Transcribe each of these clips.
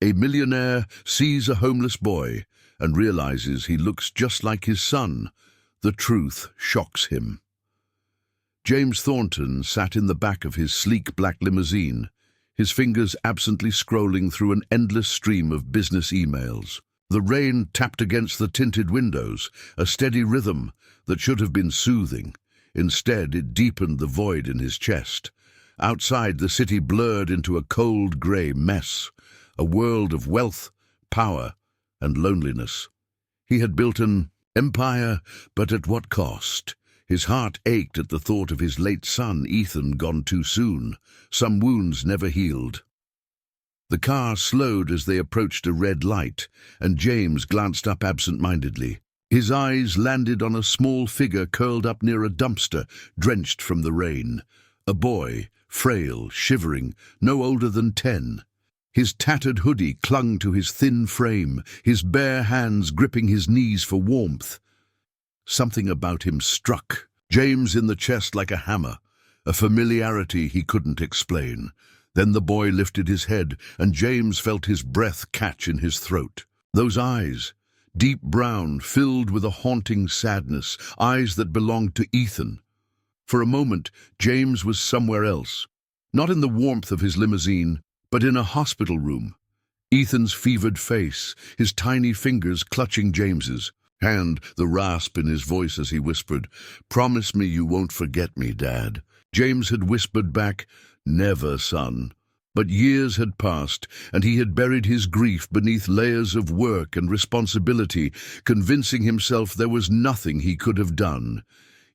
A millionaire sees a homeless boy and realizes he looks just like his son. The truth shocks him. James Thornton sat in the back of his sleek black limousine, his fingers absently scrolling through an endless stream of business emails. The rain tapped against the tinted windows, a steady rhythm that should have been soothing. Instead, it deepened the void in his chest. Outside, the city blurred into a cold grey mess, a world of wealth, power, and loneliness. He had built an empire, but at what cost? His heart ached at the thought of his late son, Ethan, gone too soon, some wounds never healed. The car slowed as they approached a red light, and James glanced up absent-mindedly. His eyes landed on a small figure curled up near a dumpster, drenched from the rain. A boy, frail, shivering, no older than 10. His tattered hoodie clung to his thin frame, his bare hands gripping his knees for warmth. Something about him struck James in the chest like a hammer, a familiarity he couldn't explain. Then the boy lifted his head, and James felt his breath catch in his throat. Those eyes, deep brown, filled with a haunting sadness, eyes that belonged to Ethan. For a moment, James was somewhere else, not in the warmth of his limousine, but in a hospital room. Ethan's fevered face, his tiny fingers clutching James's, and the rasp in his voice as he whispered, "Promise me you won't forget me, Dad." James had whispered back, "Never, son." But years had passed, and he had buried his grief beneath layers of work and responsibility, convincing himself there was nothing he could have done.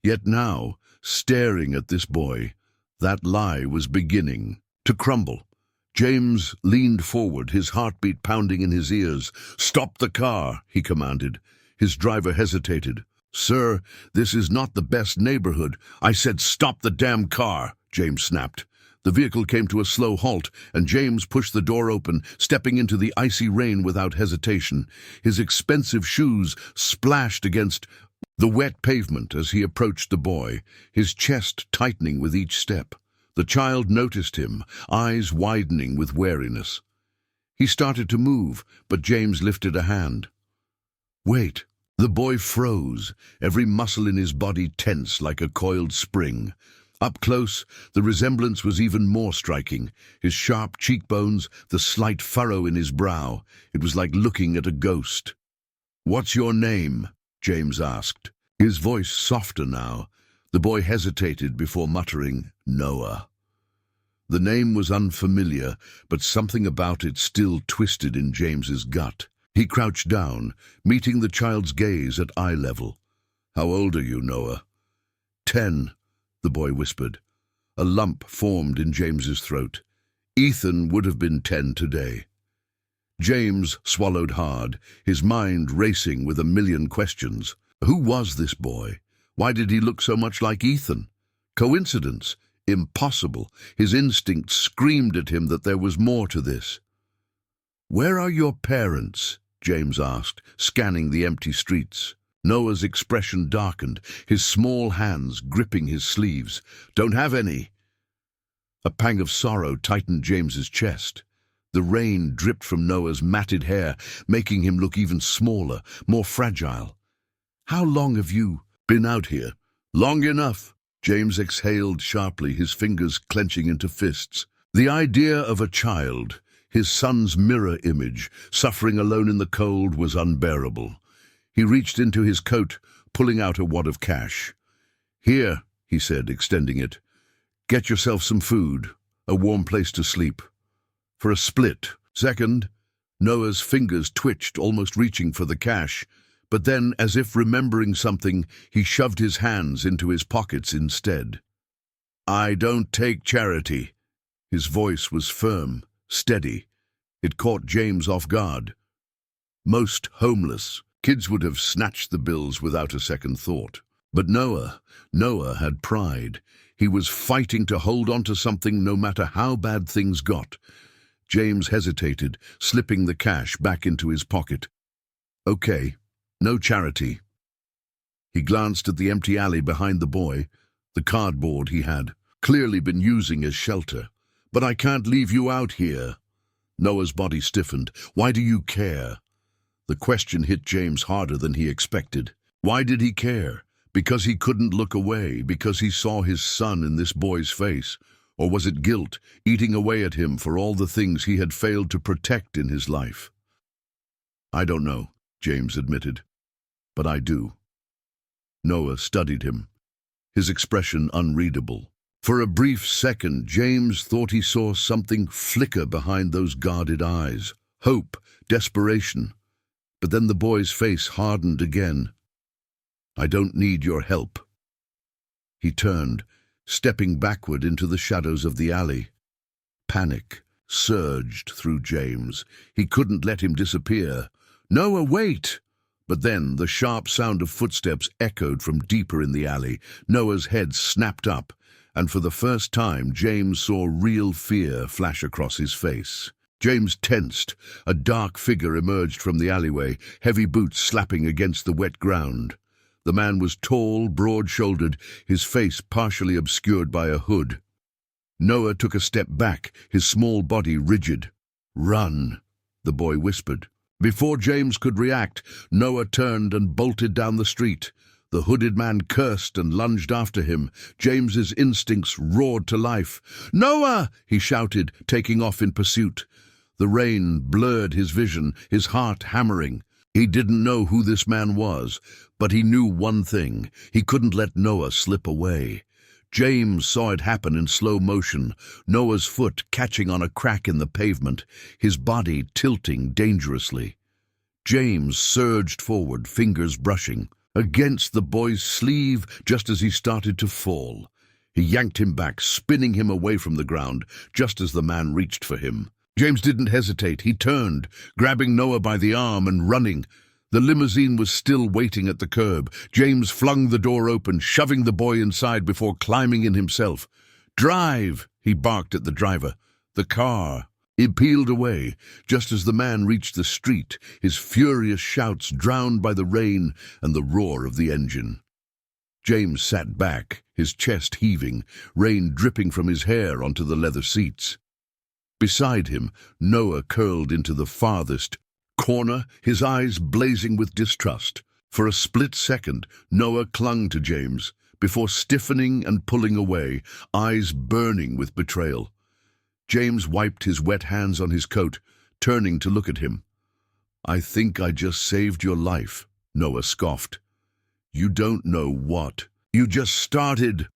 Yet now, staring at this boy, that lie was beginning to crumble. James leaned forward, his heartbeat pounding in his ears. "Stop the car," he commanded. His driver hesitated. "Sir, this is not the best neighborhood." "I said stop the damn car," James snapped. The vehicle came to a slow halt, and James pushed the door open, stepping into the icy rain without hesitation. His expensive shoes splashed against the wet pavement as he approached the boy, his chest tightening with each step. The child noticed him, eyes widening with wariness. He started to move, but James lifted a hand. "Wait." The boy froze, every muscle in his body tense like a coiled spring. Up close, the resemblance was even more striking. His sharp cheekbones, the slight furrow in his brow. It was like looking at a ghost. "What's your name?" James asked, his voice softer now. The boy hesitated before muttering, "Noah." The name was unfamiliar, but something about it still twisted in James's gut. He crouched down, meeting the child's gaze at eye level. "How old are you, Noah?" 10, the boy whispered. A lump formed in James's throat. Ethan would have been 10 today. James swallowed hard, his mind racing with a million questions. Who was this boy? Why did he look so much like Ethan? Coincidence? Impossible. His instincts screamed at him that there was more to this. "Where are your parents?" James asked, scanning the empty streets. Noah's expression darkened, his small hands gripping his sleeves. "Don't have any." A pang of sorrow tightened James's chest. The rain dripped from Noah's matted hair, making him look even smaller, more fragile. "How long have you been out here?" "Long enough." James exhaled sharply, his fingers clenching into fists. The idea of a child, his son's mirror image, suffering alone in the cold, was unbearable. He reached into his coat, pulling out a wad of cash. "Here," he said, extending it. "Get yourself some food, a warm place to sleep." For a split second, Noah's fingers twitched, almost reaching for the cash. But then, as if remembering something, he shoved his hands into his pockets instead. "I don't take charity." His voice was firm, steady. It caught James off guard. Most homeless kids would have snatched the bills without a second thought. But Noah had pride. He was fighting to hold on to something no matter how bad things got. James hesitated, slipping the cash back into his pocket. "Okay, no charity." He glanced at the empty alley behind the boy, the cardboard he had clearly been using as shelter. "But I can't leave you out here." Noah's body stiffened. "Why do you care?" The question hit James harder than he expected. Why did he care? Because he couldn't look away, because he saw his son in this boy's face? Or was it guilt, eating away at him for all the things he had failed to protect in his life? "I don't know," James admitted, "but I do." Noah studied him, his expression unreadable. For a brief second, James thought he saw something flicker behind those guarded eyes. Hope, desperation. But then the boy's face hardened again. "I don't need your help." He turned, stepping backward into the shadows of the alley. Panic surged through James. He couldn't let him disappear. "Noah, wait!" But then the sharp sound of footsteps echoed from deeper in the alley. Noah's head snapped up, and for the first time James saw real fear flash across his face. James tensed. A dark figure emerged from the alleyway, heavy boots slapping against the wet ground. The man was tall, broad-shouldered, his face partially obscured by a hood. Noah took a step back, his small body rigid. "Run," the boy whispered. Before James could react, Noah turned and bolted down the street. The hooded man cursed and lunged after him. James's instincts roared to life. "Noah!" he shouted, taking off in pursuit. The rain blurred his vision, his heart hammering. He didn't know who this man was, but he knew one thing. He couldn't let Noah slip away. James saw it happen in slow motion, Noah's foot catching on a crack in the pavement, his body tilting dangerously. James surged forward, fingers brushing against the boy's sleeve just as he started to fall. He yanked him back, spinning him away from the ground, just as the man reached for him. James didn't hesitate. He turned, grabbing Noah by the arm and running. The limousine was still waiting at the curb. James flung the door open, shoving the boy inside before climbing in himself. "Drive!" he barked at the driver. The car. He peeled away, just as the man reached the street, his furious shouts drowned by the rain and the roar of the engine. James sat back, his chest heaving, rain dripping from his hair onto the leather seats. Beside him, Noah curled into the farthest corner, his eyes blazing with distrust. For a split second, Noah clung to James, before stiffening and pulling away, eyes burning with betrayal. James wiped his wet hands on his coat, turning to look at him. "I think I just saved your life," Noah scoffed. "You don't know what. You just started."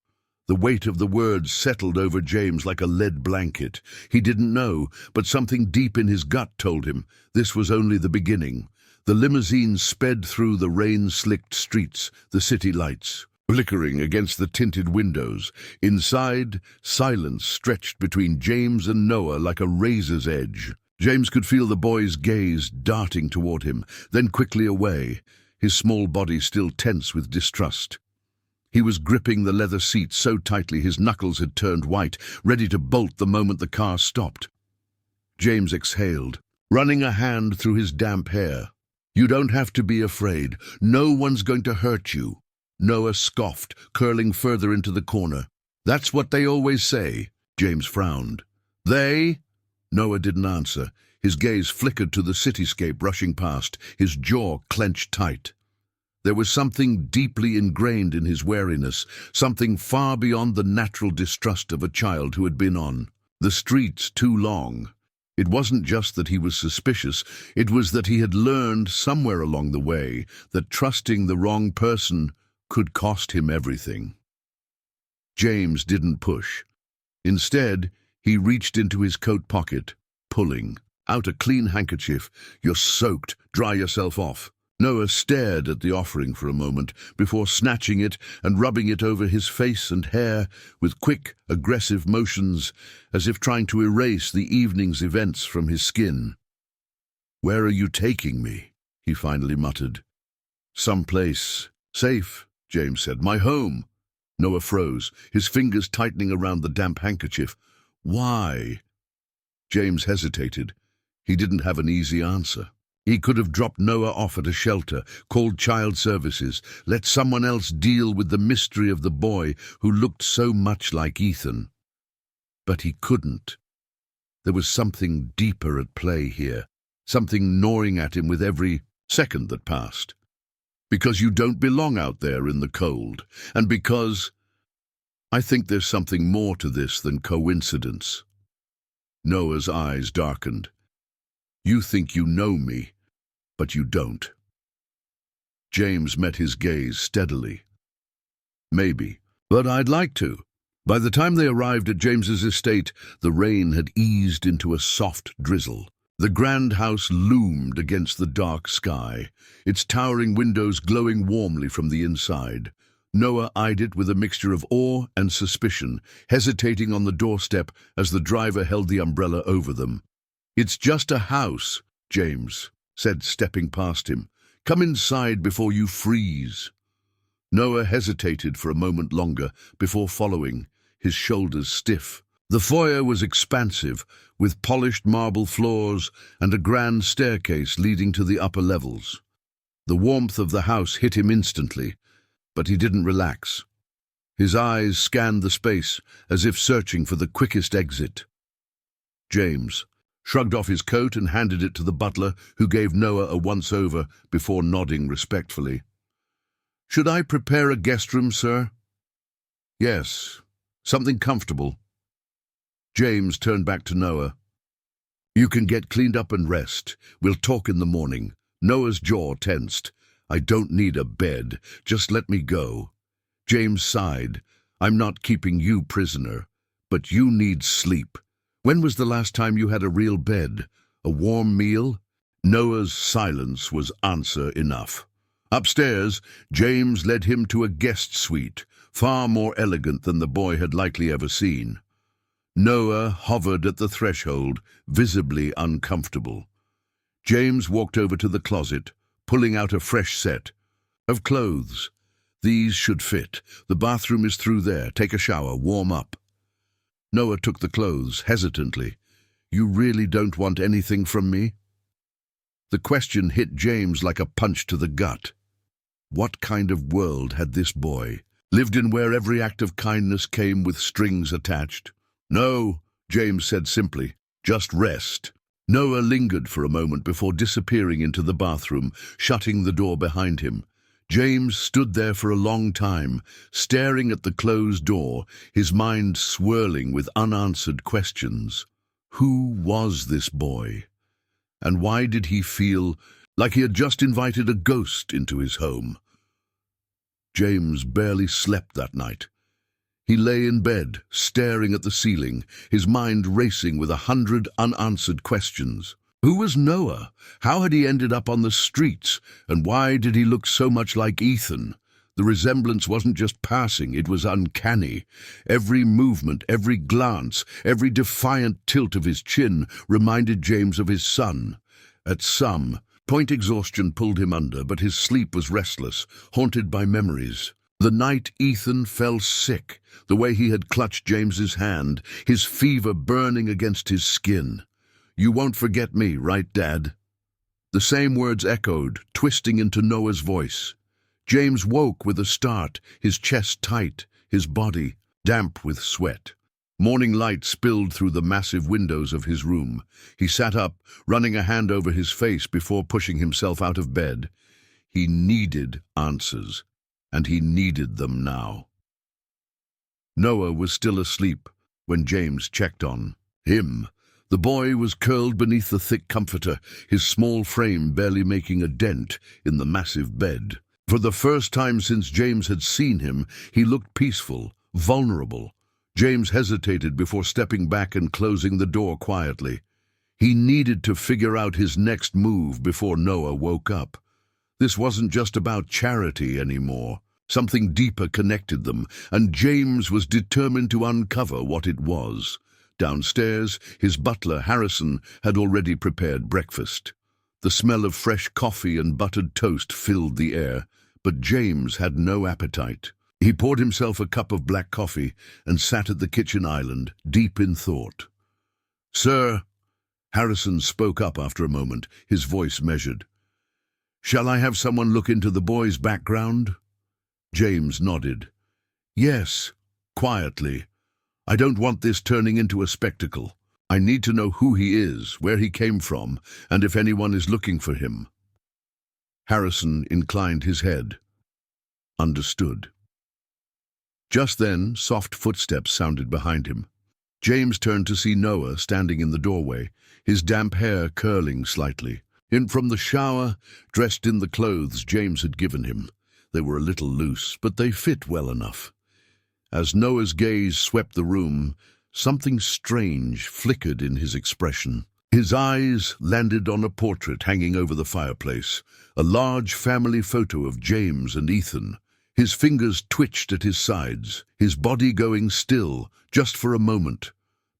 The weight of the words settled over James like a lead blanket. He didn't know, but something deep in his gut told him this was only the beginning. The limousine sped through the rain-slicked streets, the city lights flickering against the tinted windows. Inside, silence stretched between James and Noah like a razor's edge. James could feel the boy's gaze darting toward him, then quickly away, his small body still tense with distrust. He was gripping the leather seat so tightly his knuckles had turned white, ready to bolt the moment the car stopped. James exhaled, running a hand through his damp hair. "You don't have to be afraid. No one's going to hurt you." Noah scoffed, curling further into the corner. "That's what they always say." James frowned. "They?" Noah didn't answer. His gaze flickered to the cityscape rushing past, his jaw clenched tight. There was something deeply ingrained in his wariness, something far beyond the natural distrust of a child who had been on the streets too long. It wasn't just that he was suspicious, it was that he had learned somewhere along the way that trusting the wrong person could cost him everything. James didn't push. Instead, he reached into his coat pocket, pulling out a clean handkerchief. "You're soaked. Dry yourself off." Noah stared at the offering for a moment before snatching it and rubbing it over his face and hair with quick, aggressive motions, as if trying to erase the evening's events from his skin. "Where are you taking me?" he finally muttered. "Someplace safe," James said. "My home." Noah froze, his fingers tightening around the damp handkerchief. "Why?" James hesitated. He didn't have an easy answer. He could have dropped Noah off at a shelter, called child services, let someone else deal with the mystery of the boy who looked so much like Ethan. But he couldn't. There was something deeper at play here, something gnawing at him with every second that passed. Because you don't belong out there in the cold, and because I think there's something more to this than coincidence. Noah's eyes darkened. You think you know me, but you don't. James met his gaze steadily. Maybe, but I'd like to. By the time they arrived at James's estate, the rain had eased into a soft drizzle. The grand house loomed against the dark sky, its towering windows glowing warmly from the inside. Noah eyed it with a mixture of awe and suspicion, hesitating on the doorstep as the driver held the umbrella over them. "It's just a house," James said, stepping past him. "Come inside before you freeze." Noah hesitated for a moment longer before following, his shoulders stiff. The foyer was expansive, with polished marble floors and a grand staircase leading to the upper levels. The warmth of the house hit him instantly, but he didn't relax. His eyes scanned the space as if searching for the quickest exit. James shrugged off his coat and handed it to the butler, who gave Noah a once-over before nodding respectfully. "Should I prepare a guest room, sir?" "Yes, something comfortable." James turned back to Noah. "You can get cleaned up and rest. We'll talk in the morning." Noah's jaw tensed. "I don't need a bed. Just let me go." James sighed. "I'm not keeping you prisoner, but you need sleep. When was the last time you had a real bed? A warm meal?" Noah's silence was answer enough. Upstairs, James led him to a guest suite, far more elegant than the boy had likely ever seen. Noah hovered at the threshold, visibly uncomfortable. James walked over to the closet, pulling out a fresh set of clothes. "These should fit. The bathroom is through there. Take a shower, warm up." Noah took the clothes hesitantly. "You really don't want anything from me?" The question hit James like a punch to the gut. What kind of world had this boy lived in, where every act of kindness came with strings attached? "No," James said simply, "just rest." Noah lingered for a moment before disappearing into the bathroom, shutting the door behind him. James stood there for a long time, staring at the closed door, his mind swirling with unanswered questions. Who was this boy? And why did he feel like he had just invited a ghost into his home? James barely slept that night. He lay in bed, staring at the ceiling, his mind racing with 100 unanswered questions. Who was Noah? How had he ended up on the streets? And why did he look so much like Ethan? The resemblance wasn't just passing, it was uncanny. Every movement, every glance, every defiant tilt of his chin reminded James of his son. At some point, exhaustion pulled him under, but his sleep was restless, haunted by memories. The night Ethan fell sick, the way he had clutched James's hand, his fever burning against his skin. "You won't forget me, right, Dad?" The same words echoed, twisting into Noah's voice. James woke with a start, his chest tight, his body damp with sweat. Morning light spilled through the massive windows of his room. He sat up, running a hand over his face before pushing himself out of bed. He needed answers, and he needed them now. Noah was still asleep when James checked on him. The boy was curled beneath the thick comforter, his small frame barely making a dent in the massive bed. For the first time since James had seen him, he looked peaceful, vulnerable. James hesitated before stepping back and closing the door quietly. He needed to figure out his next move before Noah woke up. This wasn't just about charity anymore. Something deeper connected them, and James was determined to uncover what it was. Downstairs, his butler, Harrison, had already prepared breakfast. The smell of fresh coffee and buttered toast filled the air, but James had no appetite. He poured himself a cup of black coffee and sat at the kitchen island, deep in thought. "Sir," Harrison spoke up after a moment, his voice measured. "Shall I have someone look into the boy's background?" James nodded. "Yes," quietly. "I don't want this turning into a spectacle. I need to know who he is, where he came from, and if anyone is looking for him." Harrison inclined his head. Understood. Just then, soft footsteps sounded behind him. James turned to see Noah standing in the doorway, his damp hair curling slightly. In from the shower, dressed in the clothes James had given him. They were a little loose, but they fit well enough. As Noah's gaze swept the room, something strange flickered in his expression. His eyes landed on a portrait hanging over the fireplace, a large family photo of James and Ethan. His fingers twitched at his sides, his body going still, just for a moment.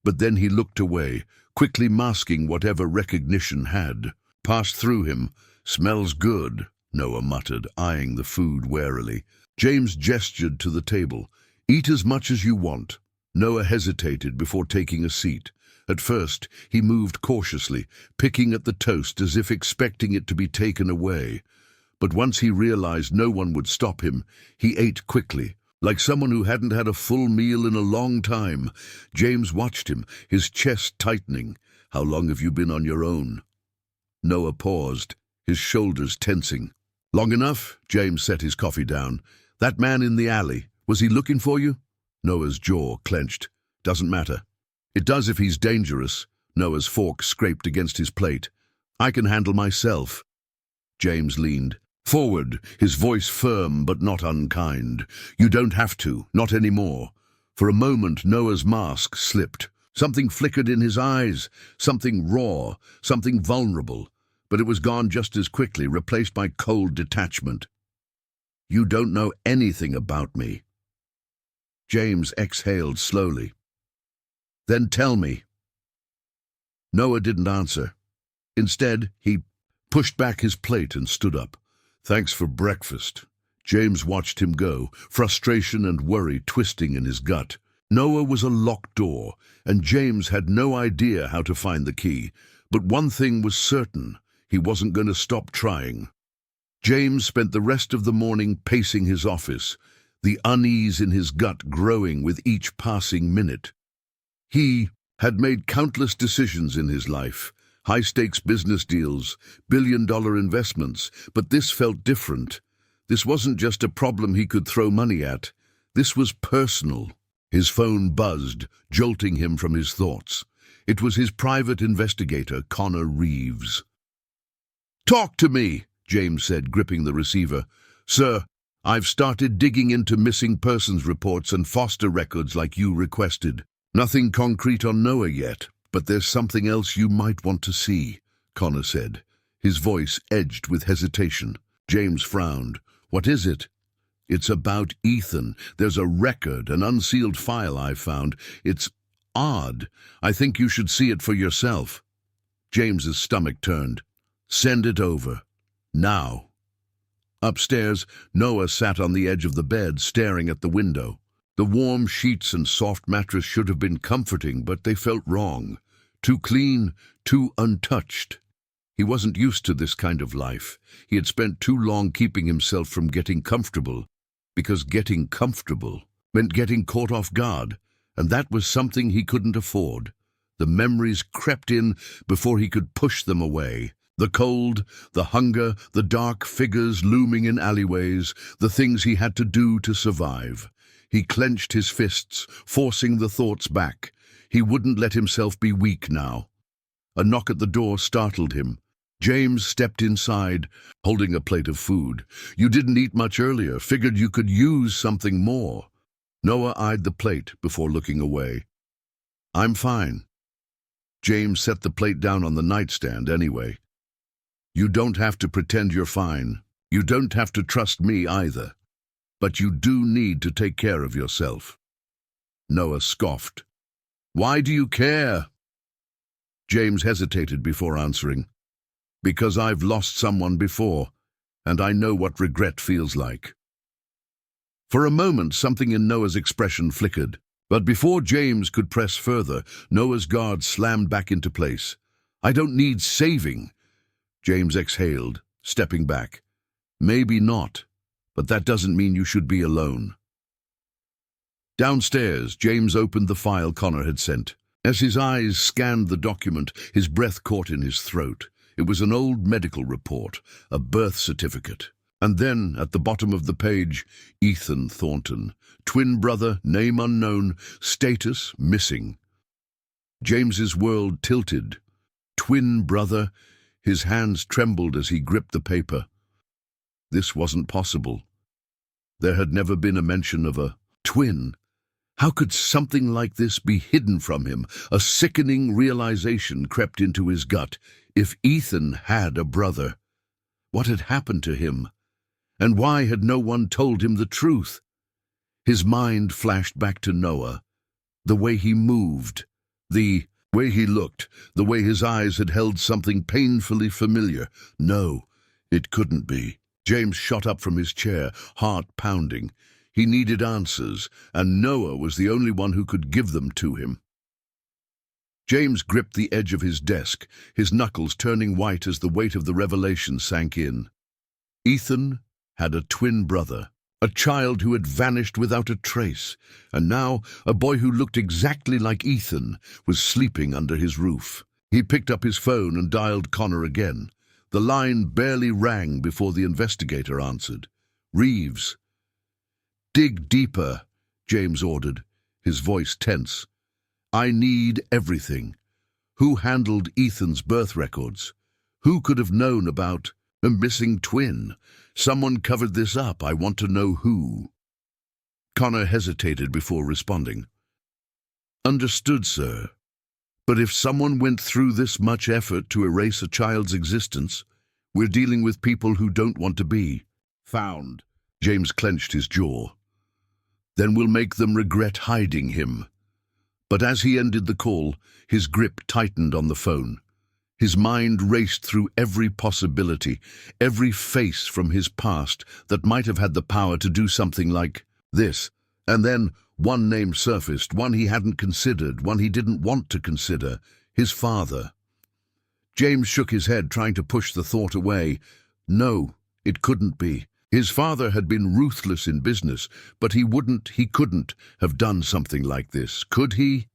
But then he looked away, quickly masking whatever recognition had passed through him. "Smells good," Noah muttered, eyeing the food warily. James gestured to the table. "Eat as much as you want." Noah hesitated before taking a seat. At first, he moved cautiously, picking at the toast as if expecting it to be taken away. But once he realized no one would stop him, he ate quickly, like someone who hadn't had a full meal in a long time. James watched him, his chest tightening. "How long have you been on your own?" Noah paused, his shoulders tensing. "Long enough?" James set his coffee down. "That man in the alley, was he looking for you?" Noah's jaw clenched. "Doesn't matter." "It does if he's dangerous." Noah's fork scraped against his plate. "I can handle myself." James leaned forward, his voice firm but not unkind. "You don't have to, not anymore." For a moment, Noah's mask slipped. Something flickered in his eyes, something raw, something vulnerable. But it was gone just as quickly, replaced by cold detachment. "You don't know anything about me." James exhaled slowly. "Then tell me." Noah didn't answer. Instead, he pushed back his plate and stood up. "Thanks for breakfast." James watched him go, frustration and worry twisting in his gut. Noah was a locked door, and James had no idea how to find the key. But one thing was certain, he wasn't going to stop trying. James spent the rest of the morning pacing his office, the unease in his gut growing with each passing minute. He had made countless decisions in his life, high-stakes business deals, billion-dollar investments, but this felt different. This wasn't just a problem he could throw money at. This was personal. His phone buzzed, jolting him from his thoughts. It was his private investigator, Connor Reeves. "Talk to me," James said, gripping the receiver. "Sir, I've started digging into missing persons reports and foster records like you requested. Nothing concrete on Noah yet, but there's something else you might want to see," Connor said, his voice edged with hesitation. James frowned. "What is it?" "It's about Ethan. There's a record, an unsealed file I found. It's odd. I think you should see it for yourself." James's stomach turned. "Send it over. Now." Upstairs, Noah sat on the edge of the bed, staring at the window. The warm sheets and soft mattress should have been comforting, but they felt wrong. Too clean, too untouched. He wasn't used to this kind of life. He had spent too long keeping himself from getting comfortable, because getting comfortable meant getting caught off guard, and that was something he couldn't afford. The memories crept in before he could push them away. The cold, the hunger, the dark figures looming in alleyways, the things he had to do to survive. He clenched his fists, forcing the thoughts back. He wouldn't let himself be weak now. A knock at the door startled him. James stepped inside, holding a plate of food. "You didn't eat much earlier. Figured you could use something more." Noah eyed the plate before looking away. "I'm fine." James set the plate down on the nightstand anyway. "You don't have to pretend you're fine. You don't have to trust me either. But you do need to take care of yourself." Noah scoffed. "Why do you care?" James hesitated before answering. "Because I've lost someone before, and I know what regret feels like." For a moment, something in Noah's expression flickered. But before James could press further, Noah's guard slammed back into place. "I don't need saving." James exhaled, stepping back. "Maybe not, but that doesn't mean you should be alone." Downstairs, James opened the file Connor had sent. As his eyes scanned the document, his breath caught in his throat. It was an old medical report, a birth certificate. And then, at the bottom of the page, Ethan Thornton, twin brother, name unknown, status missing. James's world tilted. Twin brother. His hands trembled as he gripped the paper. This wasn't possible. There had never been a mention of a twin. How could something like this be hidden from him? A sickening realization crept into his gut. If Ethan had a brother, what had happened to him? And why had no one told him the truth? His mind flashed back to Noah. The way he moved, the way he looked, the way his eyes had held something painfully familiar. No, it couldn't be. James shot up from his chair, heart pounding. He needed answers, and Noah was the only one who could give them to him. James gripped the edge of his desk, his knuckles turning white as the weight of the revelation sank in. Ethan had a twin brother, a child who had vanished without a trace, and now a boy who looked exactly like Ethan was sleeping under his roof. He picked up his phone and dialed Connor again. The line barely rang before the investigator answered. Reeves. Dig deeper, James ordered, his voice tense. I need everything. Who handled Ethan's birth records? Who could have known about a missing twin? Someone covered this up. I want to know who. Connor hesitated before responding. Understood, sir. But if someone went through this much effort to erase a child's existence, we're dealing with people who don't want to be found. James clenched his jaw. Then we'll make them regret hiding him. But as he ended the call, his grip tightened on the phone. His mind raced through every possibility, every face from his past that might have had the power to do something like this. And then one name surfaced, one he hadn't considered, one he didn't want to consider, his father. James shook his head, trying to push the thought away. No, it couldn't be. His father had been ruthless in business, but he couldn't have done something like this, could he?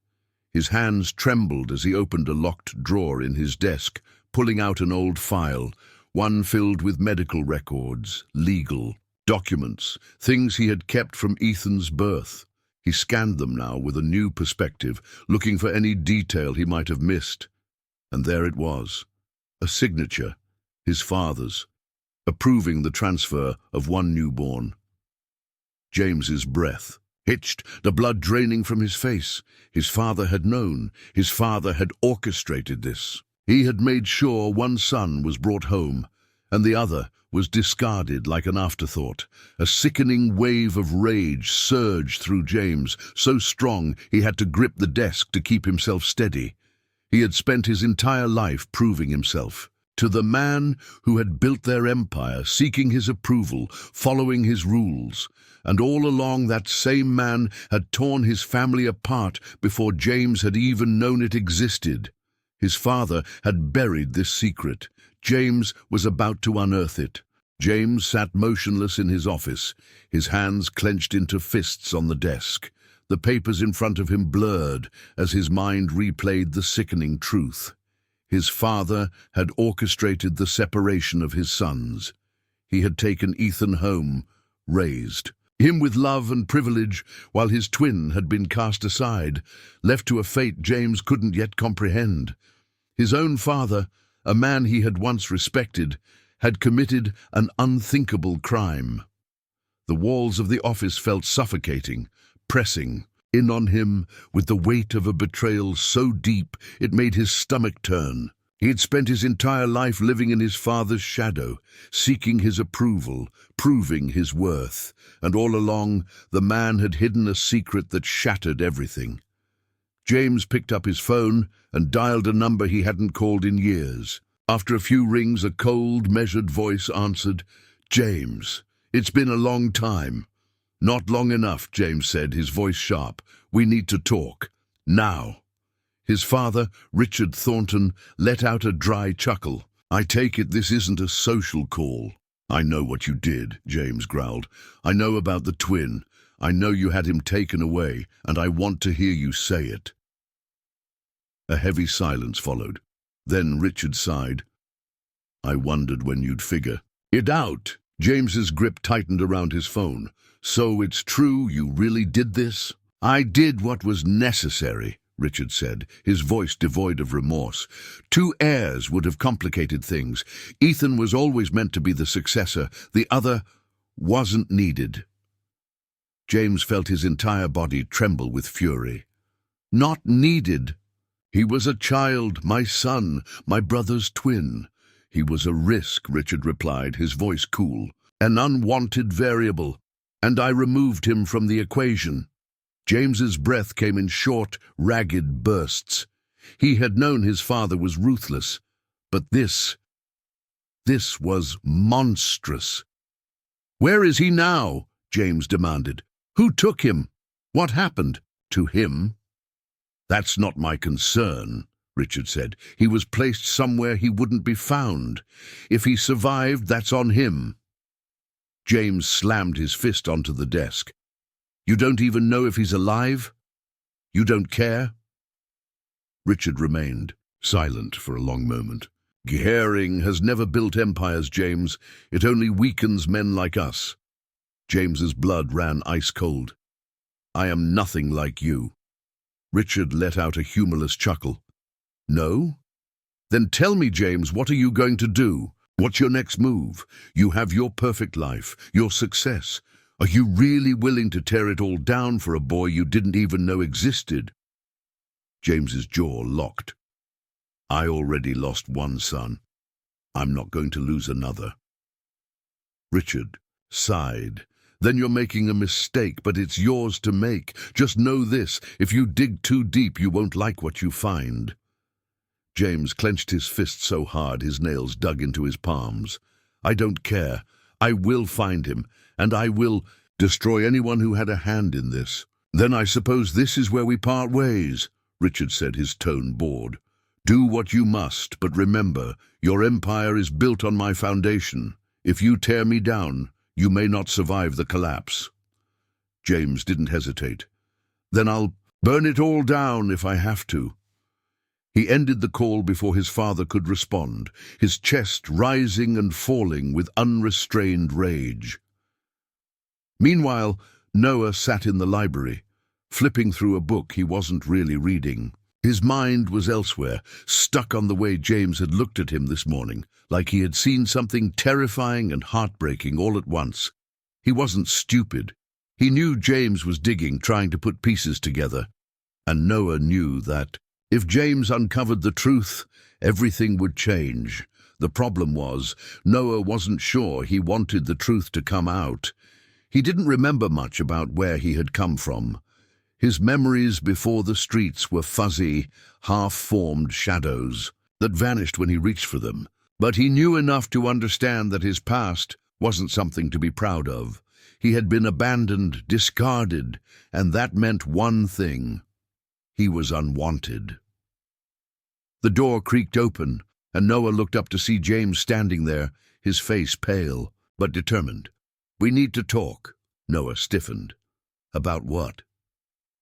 His hands trembled as he opened a locked drawer in his desk, pulling out an old file, one filled with medical records, legal documents, things he had kept from Ethan's birth. He scanned them now with a new perspective, looking for any detail he might have missed. And there it was, a signature, his father's, approving the transfer of one newborn. James's breath hitched, the blood draining from his face. His father had known. His father had orchestrated this. He had made sure one son was brought home, and the other was discarded like an afterthought. A sickening wave of rage surged through James, so strong he had to grip the desk to keep himself steady. He had spent his entire life proving himself. To the man who had built their empire, seeking his approval, following his rules. And all along that same man had torn his family apart before James had even known it existed. His father had buried this secret. James was about to unearth it. James sat motionless in his office, his hands clenched into fists on the desk. The papers in front of him blurred as his mind replayed the sickening truth. His father had orchestrated the separation of his sons. He had taken Ethan home, raised him with love and privilege, while his twin had been cast aside, left to a fate James couldn't yet comprehend. His own father, a man he had once respected, had committed an unthinkable crime. The walls of the office felt suffocating, pressing in on him with the weight of a betrayal so deep it made his stomach turn. He had spent his entire life living in his father's shadow, seeking his approval, proving his worth, and all along the man had hidden a secret that shattered everything. James picked up his phone and dialed a number he hadn't called in years. After a few rings, a cold, measured voice answered, "James, it's been a long time." "Not long enough," James said, his voice sharp. "We need to talk. Now." His father, Richard Thornton, let out a dry chuckle. "I take it this isn't a social call." "I know what you did," James growled. "I know about the twin. I know you had him taken away, and I want to hear you say it." A heavy silence followed. Then Richard sighed. I wondered when you'd figure it out. James's grip tightened around his phone. So it's true, you really did this? I did what was necessary, Richard said, his voice devoid of remorse. 2 heirs would have complicated things. Ethan was always meant to be the successor. The other wasn't needed. James felt his entire body tremble with fury. Not needed. He was a child, my son, my brother's twin. He was a risk, Richard replied, his voice cool. An unwanted variable. And I removed him from the equation. James's breath came in short, ragged bursts. He had known his father was ruthless, but this was monstrous. Where is he now? James demanded. Who took him? What happened to him? That's not my concern, Richard said. He was placed somewhere he wouldn't be found. If he survived, that's on him. James slammed his fist onto the desk. You don't even know if he's alive? You don't care? Richard remained silent for a long moment. Caring has never built empires, James. It only weakens men like us. James's blood ran ice-cold. I am nothing like you. Richard let out a humorless chuckle. No? Then tell me, James, what are you going to do? What's your next move? You have your perfect life, your success. Are you really willing to tear it all down for a boy you didn't even know existed? James's jaw locked. I already lost one son. I'm not going to lose another. Richard sighed. Then you're making a mistake, but it's yours to make. Just know this, if you dig too deep, you won't like what you find. James clenched his fist so hard his nails dug into his palms. I don't care. I will find him, and I will destroy anyone who had a hand in this. Then I suppose this is where we part ways, Richard said, his tone bored. Do what you must, but remember, your empire is built on my foundation. If you tear me down, you may not survive the collapse. James didn't hesitate. Then I'll burn it all down if I have to. He ended the call before his father could respond, his chest rising and falling with unrestrained rage. Meanwhile, Noah sat in the library, flipping through a book he wasn't really reading. His mind was elsewhere, stuck on the way James had looked at him this morning, like he had seen something terrifying and heartbreaking all at once. He wasn't stupid. He knew James was digging, trying to put pieces together. And Noah knew that if James uncovered the truth, everything would change. The problem was, Noah wasn't sure he wanted the truth to come out. He didn't remember much about where he had come from. His memories before the streets were fuzzy, half-formed shadows that vanished when he reached for them. But he knew enough to understand that his past wasn't something to be proud of. He had been abandoned, discarded, and that meant one thing. He was unwanted. The door creaked open, and Noah looked up to see James standing there, his face pale, but determined. We need to talk. Noah stiffened. About what?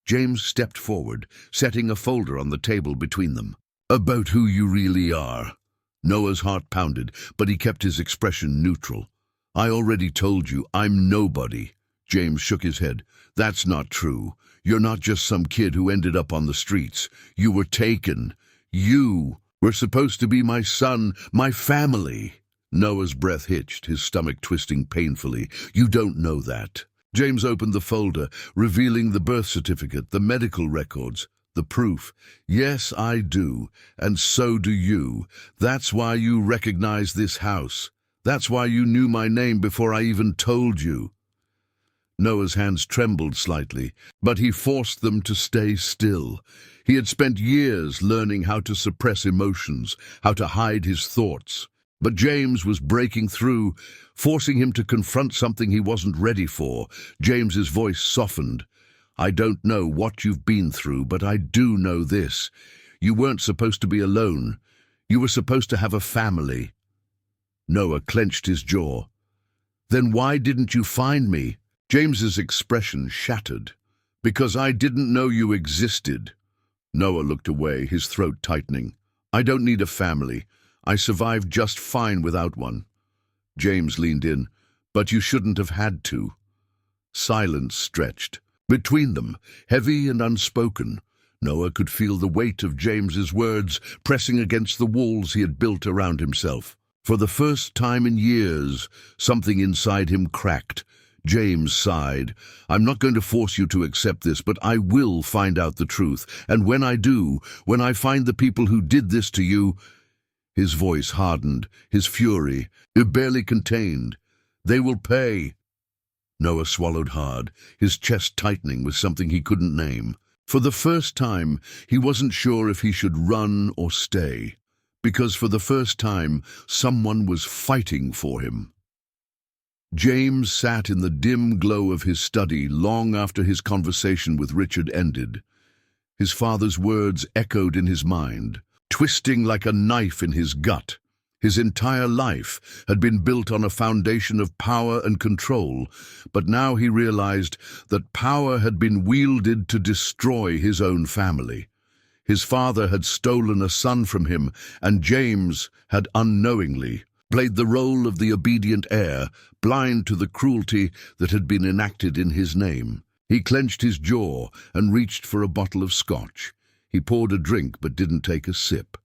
James stepped forward, setting a folder on the table between them. About who you really are. Noah's heart pounded, but he kept his expression neutral. I already told you, I'm nobody. James shook his head. That's not true. You're not just some kid who ended up on the streets. You were taken. You were supposed to be my son, my family. Noah's breath hitched, his stomach twisting painfully. You don't know that. James opened the folder, revealing the birth certificate, the medical records, the proof. Yes, I do, and so do you. That's why you recognize this house. That's why you knew my name before I even told you. Noah's hands trembled slightly, but he forced them to stay still. He had spent years learning how to suppress emotions, how to hide his thoughts. But James was breaking through, forcing him to confront something he wasn't ready for. James's voice softened. I don't know what you've been through, but I do know this. You weren't supposed to be alone. You were supposed to have a family. Noah clenched his jaw. Then why didn't you find me? James's expression shattered. Because I didn't know you existed. Noah looked away, his throat tightening. I don't need a family. I survived just fine without one. James leaned in. But you shouldn't have had to. Silence stretched between them, heavy and unspoken. Noah could feel the weight of James's words pressing against the walls he had built around himself. For the first time in years, something inside him cracked. James sighed. I'm not going to force you to accept this, but I will find out the truth. And when I do, when I find the people who did this to you... His voice hardened, his fury, barely contained. They will pay. Noah swallowed hard, his chest tightening with something he couldn't name. For the first time, he wasn't sure if he should run or stay, because for the first time, someone was fighting for him. James sat in the dim glow of his study long after his conversation with Richard ended. His father's words echoed in his mind, twisting like a knife in his gut. His entire life had been built on a foundation of power and control, but now he realized that power had been wielded to destroy his own family. His father had stolen a son from him, and James had unknowingly played the role of the obedient heir, blind to the cruelty that had been enacted in his name. He clenched his jaw and reached for a bottle of scotch. He poured a drink but didn't take a sip.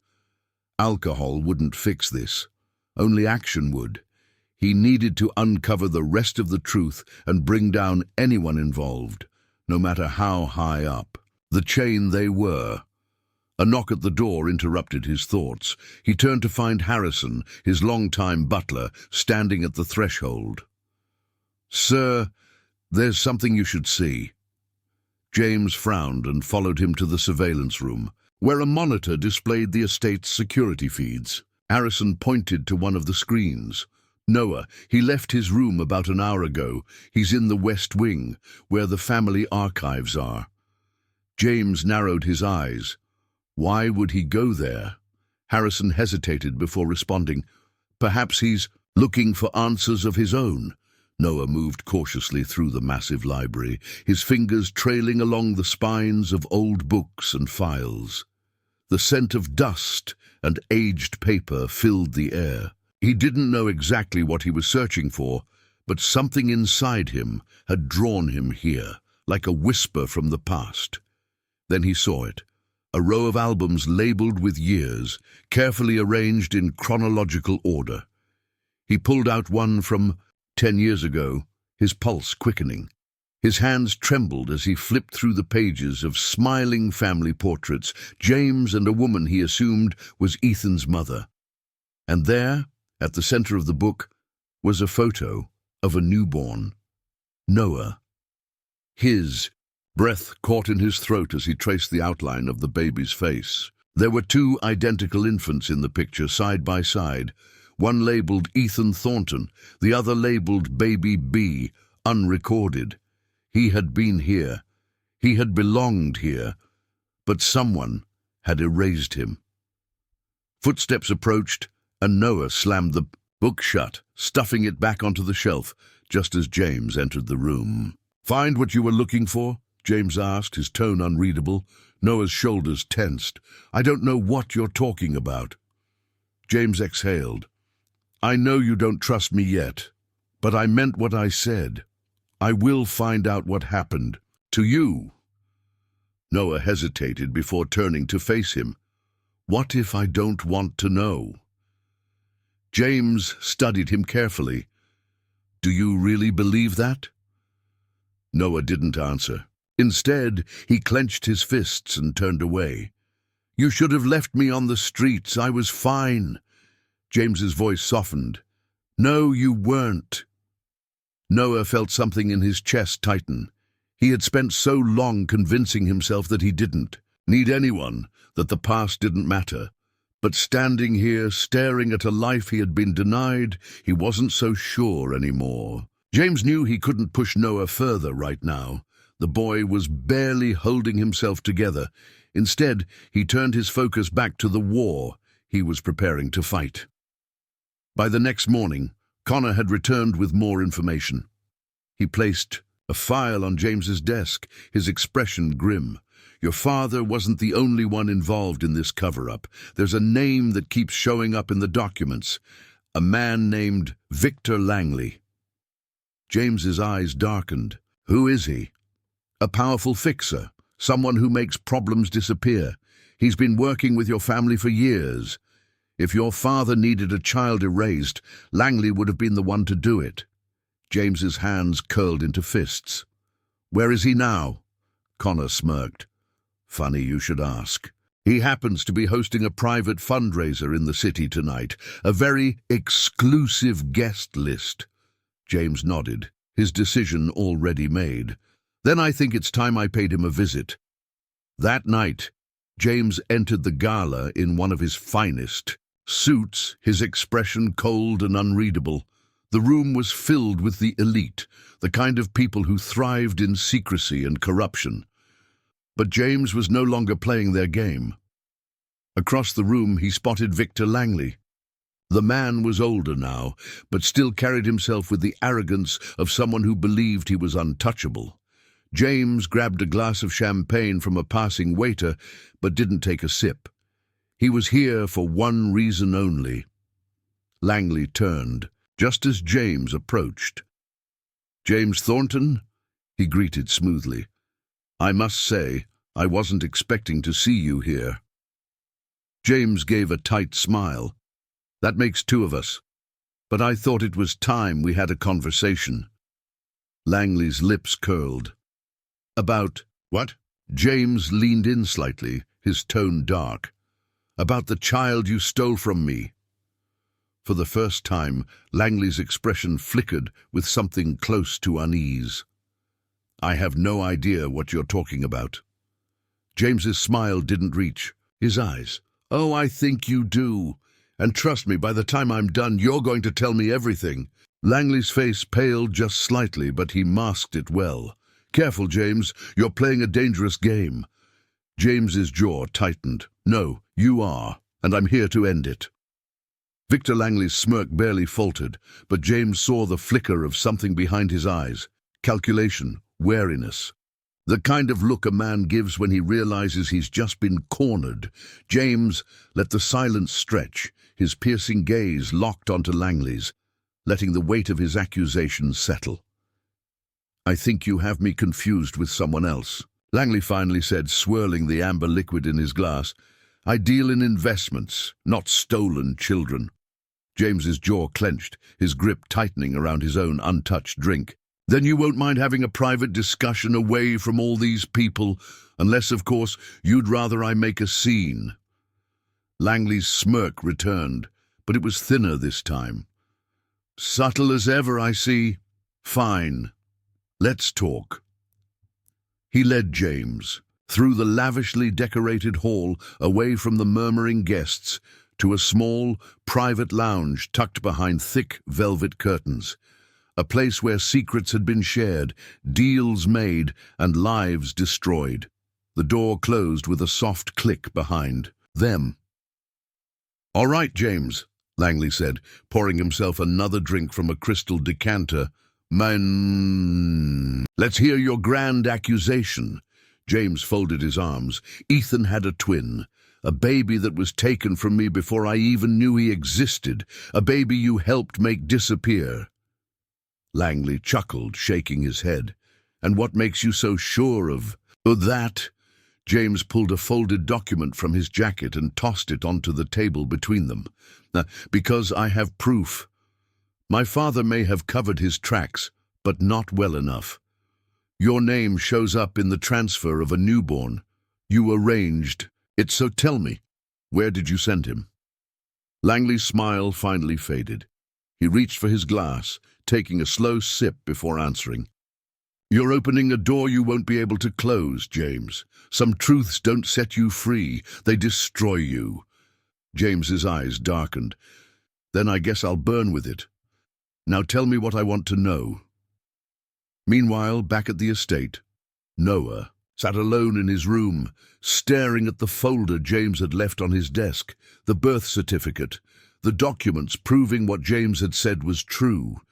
Alcohol wouldn't fix this. Only action would. He needed to uncover the rest of the truth and bring down anyone involved, no matter how high up. The chain they were. A knock at the door interrupted his thoughts. He turned to find Harrison, his long-time butler, standing at the threshold. "Sir, there's something you should see." James frowned and followed him to the surveillance room, where a monitor displayed the estate's security feeds. Harrison pointed to one of the screens. "Noah, he left his room about an hour ago. He's in the West Wing, where the family archives are." James narrowed his eyes. Why would he go there? Harrison hesitated before responding. Perhaps he's looking for answers of his own. Noah moved cautiously through the massive library, his fingers trailing along the spines of old books and files. The scent of dust and aged paper filled the air. He didn't know exactly what he was searching for, but something inside him had drawn him here, like a whisper from the past. Then he saw it. A row of albums labeled with years, carefully arranged in chronological order. He pulled out one from 10 years ago, his pulse quickening. His hands trembled as he flipped through the pages of smiling family portraits, James and a woman he assumed was Ethan's mother. And there, at the center of the book, was a photo of a newborn. Noah. His. Breath caught in his throat as he traced the outline of the baby's face. There were two identical infants in the picture, side by side. One labeled Ethan Thornton, the other labeled Baby B, unrecorded. He had been here. He had belonged here. But someone had erased him. Footsteps approached, and Noah slammed the book shut, stuffing it back onto the shelf, just as James entered the room. "Find what you were looking for?" James asked, his tone unreadable. Noah's shoulders tensed. "I don't know what you're talking about." James exhaled. "I know you don't trust me yet, but I meant what I said. I will find out what happened to you." Noah hesitated before turning to face him. "What if I don't want to know?" James studied him carefully. "Do you really believe that?" Noah didn't answer. Instead, he clenched his fists and turned away. "You should have left me on the streets. I was fine." James's voice softened. "No, you weren't." Noah felt something in his chest tighten. He had spent so long convincing himself that he didn't need anyone, that the past didn't matter. But standing here, staring at a life he had been denied, he wasn't so sure anymore. James knew he couldn't push Noah further right now. The boy was barely holding himself together. Instead, he turned his focus back to the war he was preparing to fight. By the next morning, Connor had returned with more information. He placed a file on James's desk, his expression grim. Your father wasn't the only one involved in this cover-up. There's a name that keeps showing up in the documents. A man named Victor Langley. James's eyes darkened. Who is he? A powerful fixer. Someone who makes problems disappear. He's been working with your family for years. If your father needed a child erased, Langley would have been the one to do it. James's hands curled into fists. Where is he now? Connor smirked. Funny you should ask. He happens to be hosting a private fundraiser in the city tonight, a very exclusive guest list. James nodded, his decision already made. Then I think it's time I paid him a visit. That night, James entered the gala in one of his finest suits, his expression cold and unreadable. The room was filled with the elite, the kind of people who thrived in secrecy and corruption. But James was no longer playing their game. Across the room he spotted Victor Langley. The man was older now, but still carried himself with the arrogance of someone who believed he was untouchable. James grabbed a glass of champagne from a passing waiter, but didn't take a sip. He was here for one reason only. Langley turned, just as James approached. "James Thornton?" he greeted smoothly. "I must say, I wasn't expecting to see you here." James gave a tight smile. "That makes two of us. But I thought it was time we had a conversation." Langley's lips curled. "About what?" James leaned in slightly, his tone dark. "About the child you stole from me." For the first time, Langley's expression flickered with something close to unease. "I have no idea what you're talking about." James's smile didn't reach his eyes. "Oh, I think you do. And trust me, by the time I'm done, you're going to tell me everything." Langley's face paled just slightly, but he masked it well. "Careful, James. You're playing a dangerous game." James's jaw tightened. "No, you are, and I'm here to end it." Victor Langley's smirk barely faltered, but James saw the flicker of something behind his eyes. Calculation, wariness. The kind of look a man gives when he realizes he's just been cornered. James let the silence stretch, his piercing gaze locked onto Langley's, letting the weight of his accusations settle. "I think you have me confused with someone else," Langley finally said, swirling the amber liquid in his glass. "I deal in investments, not stolen children." James's jaw clenched, his grip tightening around his own untouched drink. "Then you won't mind having a private discussion away from all these people, unless, of course, you'd rather I make a scene." Langley's smirk returned, but it was thinner this time. "Subtle as ever, I see. Fine. Let's talk." He led James through the lavishly decorated hall, away from the murmuring guests, to a small, private lounge tucked behind thick velvet curtains. A place where secrets had been shared, deals made, and lives destroyed. The door closed with a soft click behind them. "All right, James," Langley said, pouring himself another drink from a crystal decanter. "Man, let's hear your grand accusation." James folded his arms. "Ethan had a twin. A baby that was taken from me before I even knew he existed. A baby you helped make disappear." Langley chuckled, shaking his head. "And what makes you so sure of that?" James pulled a folded document from his jacket and tossed it onto the table between them. "Because I have proof. My father may have covered his tracks, but not well enough. Your name shows up in the transfer of a newborn. You arranged it, so tell me, where did you send him?" Langley's smile finally faded. He reached for his glass, taking a slow sip before answering. "You're opening a door you won't be able to close, James. Some truths don't set you free, they destroy you." James's eyes darkened. "Then I guess I'll burn with it. Now tell me what I want to know." Meanwhile, back at the estate, Noah sat alone in his room, staring at the folder James had left on his desk, the birth certificate, the documents proving what James had said was true.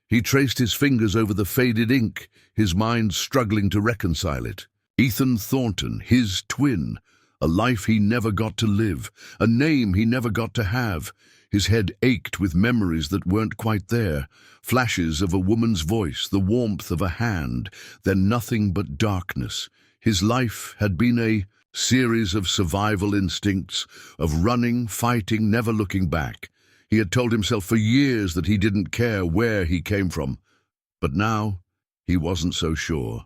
He traced his fingers over the faded ink, his mind struggling to reconcile it. Ethan Thornton, his twin, a life he never got to live, a name he never got to have. His head ached with memories that weren't quite there, flashes of a woman's voice, the warmth of a hand, then nothing but darkness. His life had been a series of survival instincts, of running, fighting, never looking back. He had told himself for years that he didn't care where he came from, but now he wasn't so sure.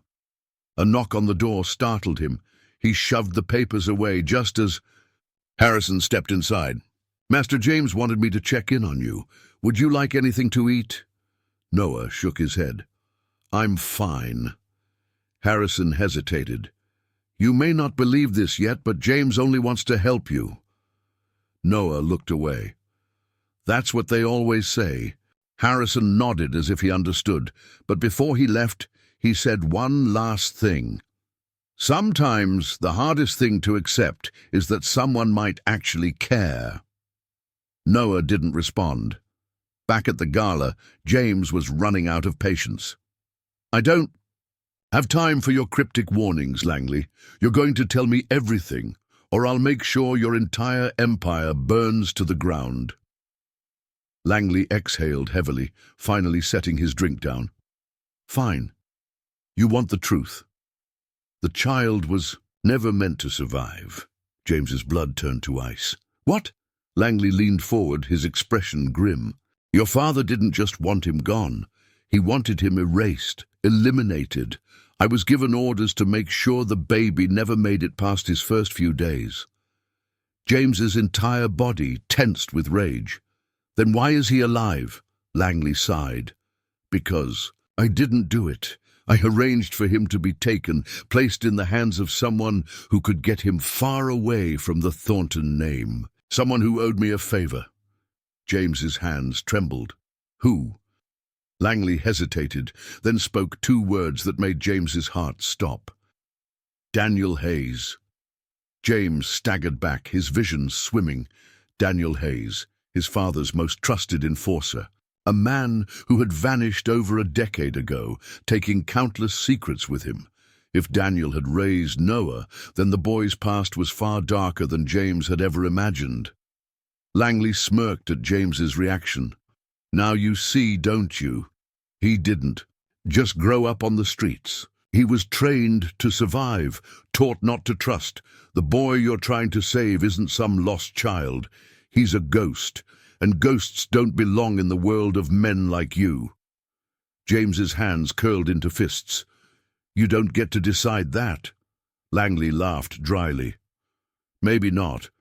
A knock on the door startled him. He shoved the papers away just as Harrison stepped inside. "Master James wanted me to check in on you. Would you like anything to eat?" Noah shook his head. "I'm fine." Harrison hesitated. "You may not believe this yet, but James only wants to help you." Noah looked away. "That's what they always say." Harrison nodded as if he understood, but before he left, he said one last thing. "Sometimes the hardest thing to accept is that someone might actually care." Noah didn't respond. Back at the gala, James was running out of patience. "I don't have time for your cryptic warnings, Langley. You're going to tell me everything, or I'll make sure your entire empire burns to the ground." Langley exhaled heavily, finally setting his drink down. "Fine. You want the truth. The child was never meant to survive." James's blood turned to ice. "What?" Langley leaned forward, his expression grim. "Your father didn't just want him gone. He wanted him erased, eliminated. I was given orders to make sure the baby never made it past his first few days." James's entire body tensed with rage. "Then why is he alive?" Langley sighed. "Because I didn't do it. I arranged for him to be taken, placed in the hands of someone who could get him far away from the Thornton name. Someone who owed me a favor." James's hands trembled. "Who?" Langley hesitated, then spoke two words that made James's heart stop. "Daniel Hayes." James staggered back, his vision swimming. Daniel Hayes, his father's most trusted enforcer. A man who had vanished over a decade ago, taking countless secrets with him. If Daniel had raised Noah, then the boy's past was far darker than James had ever imagined. Langley smirked at James's reaction. "Now you see, don't you? He didn't just grow up on the streets. He was trained to survive, taught not to trust. The boy you're trying to save isn't some lost child. He's a ghost, and ghosts don't belong in the world of men like you." James's hands curled into fists. "You don't get to decide that." Langley laughed dryly. "Maybe not,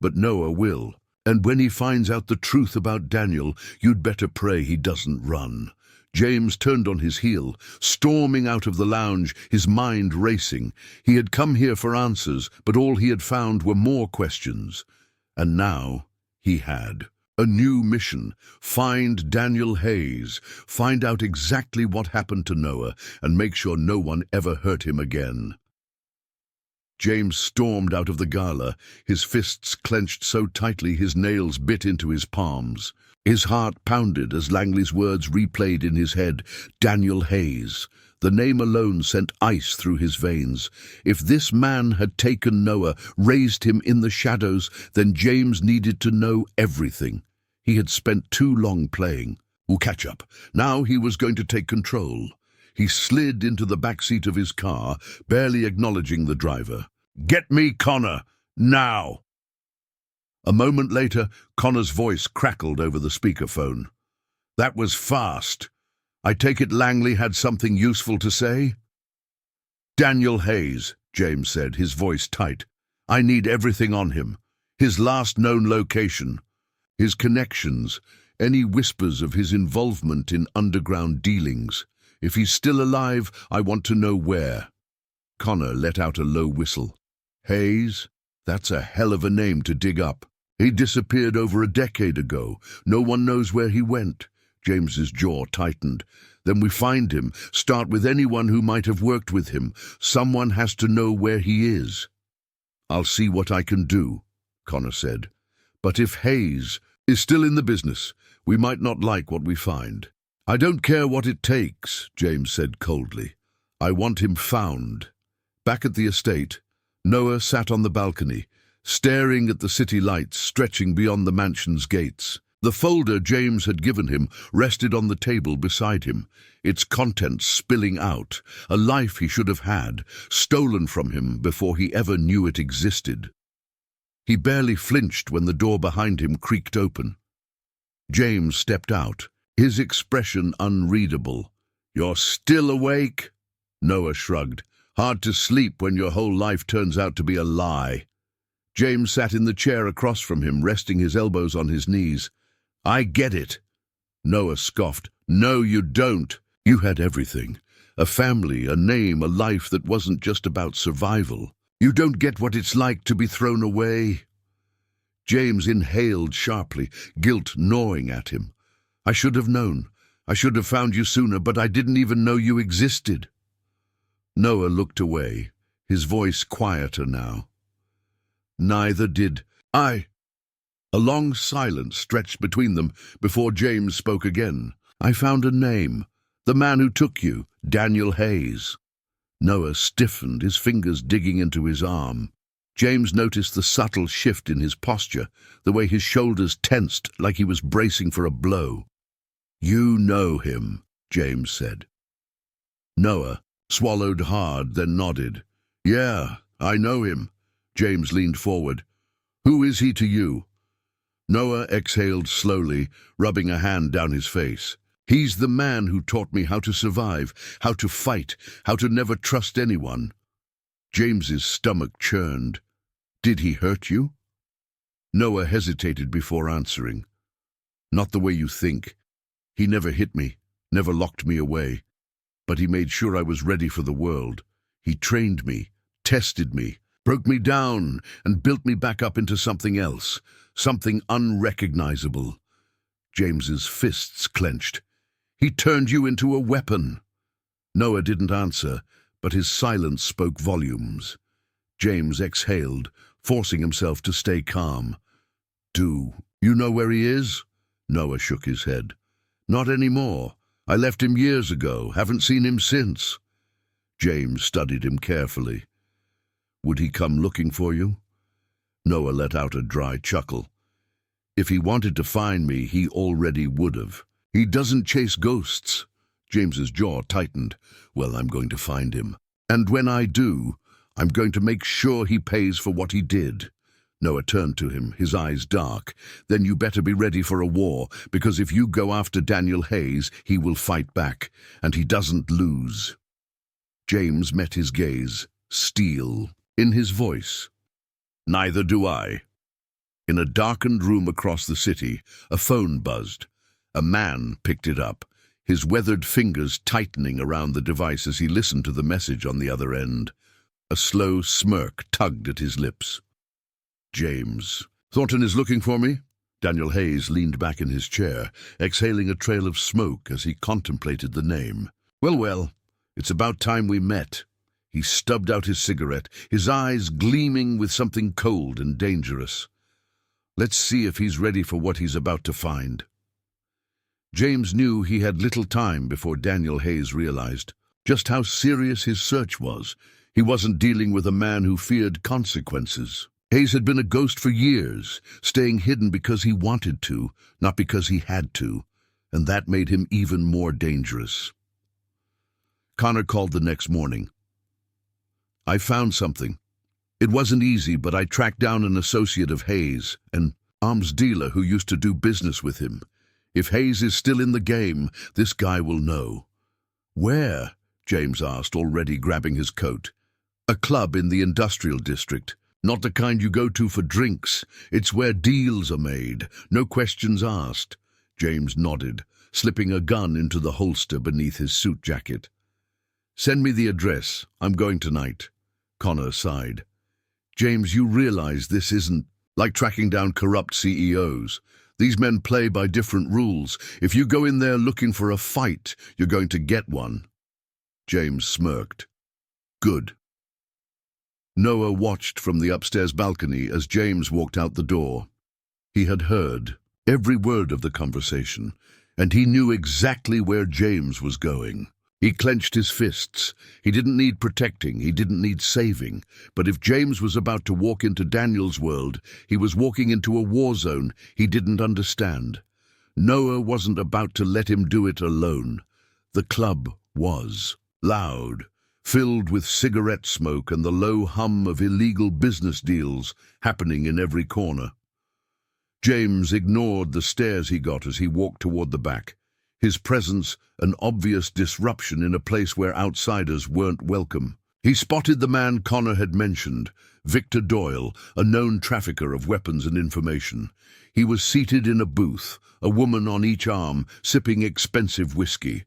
but Noah will. And when he finds out the truth about Daniel, you'd better pray he doesn't run." James turned on his heel, storming out of the lounge, his mind racing. He had come here for answers, but all he had found were more questions. And now he had a new mission. Find Daniel Hayes, find out exactly what happened to Noah, and make sure no one ever hurt him again. James stormed out of the gala, his fists clenched so tightly his nails bit into his palms. His heart pounded as Langley's words replayed in his head. Daniel Hayes. The name alone sent ice through his veins. If this man had taken Noah, raised him in the shadows, then James needed to know everything. He had spent too long playing. We'll catch up. Now he was going to take control. He slid into the back seat of his car, barely acknowledging the driver. "Get me Connor, now!" A moment later, Connor's voice crackled over the speakerphone. "That was fast. I take it Langley had something useful to say?" "Daniel Hayes," James said, his voice tight. "I need everything on him. His last known location, his connections, any whispers of his involvement in underground dealings. If he's still alive, I want to know where." Connor let out a low whistle. "Hayes? That's a hell of a name to dig up. He disappeared over a decade ago. No one knows where he went." James's jaw tightened. "Then we find him. Start with anyone who might have worked with him. Someone has to know where he is." "I'll see what I can do," Connor said. "But if Hayes is still in the business, we might not like what we find." "I don't care what it takes," James said coldly. "I want him found. Back at the estate, Noah sat on the balcony, staring at the city lights stretching beyond the mansion's gates. The folder James had given him rested on the table beside him, its contents spilling out, a life he should have had, stolen from him before he ever knew it existed. He barely flinched when the door behind him creaked open. James stepped out, his expression unreadable. "You're still awake?" Noah shrugged. "Hard to sleep when your whole life turns out to be a lie." James sat in the chair across from him, resting his elbows on his knees. "I get it." Noah scoffed. "No, you don't. You had everything. A family, a name, a life that wasn't just about survival. You don't get what it's like to be thrown away." James inhaled sharply, guilt gnawing at him. "I should have known. I should have found you sooner, but I didn't even know you existed." Noah looked away, his voice quieter now. "Neither did I." A long silence stretched between them before James spoke again. "I found a name. The man who took you, Daniel Hayes." Noah stiffened, his fingers digging into his arm. James noticed the subtle shift in his posture, the way his shoulders tensed like he was bracing for a blow. "You know him," James said. Noah swallowed hard, then nodded. "Yeah, I know him." James leaned forward. "Who is he to you?" Noah exhaled slowly, rubbing a hand down his face. "He's the man who taught me how to survive, how to fight, how to never trust anyone." James's stomach churned. "Did he hurt you?" Noah hesitated before answering. "Not the way you think. He never hit me, never locked me away. But he made sure I was ready for the world. He trained me, tested me, broke me down, and built me back up into something else, something unrecognizable." James's fists clenched. "He turned you into a weapon." Noah didn't answer, but his silence spoke volumes. James exhaled, forcing himself to stay calm. "Do you know where he is?" Noah shook his head. "Not anymore. I left him years ago, haven't seen him since." James studied him carefully. "Would he come looking for you?" Noah let out a dry chuckle. "If he wanted to find me, he already would have. He doesn't chase ghosts." James's jaw tightened. "Well, I'm going to find him. And when I do, I'm going to make sure he pays for what he did." Noah turned to him, his eyes dark. "Then you better be ready for a war, because if you go after Daniel Hayes, he will fight back, and he doesn't lose." James met his gaze, steel in his voice. "Neither do I." In a darkened room across the city, a phone buzzed. A man picked it up, his weathered fingers tightening around the device as he listened to the message on the other end. A slow smirk tugged at his lips. "James. Thornton is looking for me?" Daniel Hayes leaned back in his chair, exhaling a trail of smoke as he contemplated the name. Well, it's about time we met." He stubbed out his cigarette, his eyes gleaming with something cold and dangerous. "Let's see if he's ready for what he's about to find." James knew he had little time before Daniel Hayes realized just how serious his search was. He wasn't dealing with a man who feared consequences. Hayes had been a ghost for years, staying hidden because he wanted to, not because he had to, and that made him even more dangerous. Connor called the next morning. "I found something. It wasn't easy, but I tracked down an associate of Hayes, an arms dealer who used to do business with him. If Hayes is still in the game, this guy will know." "Where?" James asked, already grabbing his coat. "A club in the industrial district. Not the kind you go to for drinks. It's where deals are made, no questions asked." James nodded, slipping a gun into the holster beneath his suit jacket. "Send me the address. I'm going tonight." Connor sighed. "James, you realize this isn't like tracking down corrupt CEOs. These men play by different rules. If you go in there looking for a fight, you're going to get one." James smirked. "Good." Noah watched from the upstairs balcony as James walked out the door. He had heard every word of the conversation, and he knew exactly where James was going. He clenched his fists. He didn't need protecting, he didn't need saving. But if James was about to walk into Daniel's world, he was walking into a war zone he didn't understand. Noah wasn't about to let him do it alone. The club was. Loud, filled with cigarette smoke and the low hum of illegal business deals happening in every corner. James ignored the stares he got as he walked toward the back, his presence an obvious disruption in a place where outsiders weren't welcome. He spotted the man Connor had mentioned, Victor Doyle, a known trafficker of weapons and information. He was seated in a booth, a woman on each arm, sipping expensive whiskey.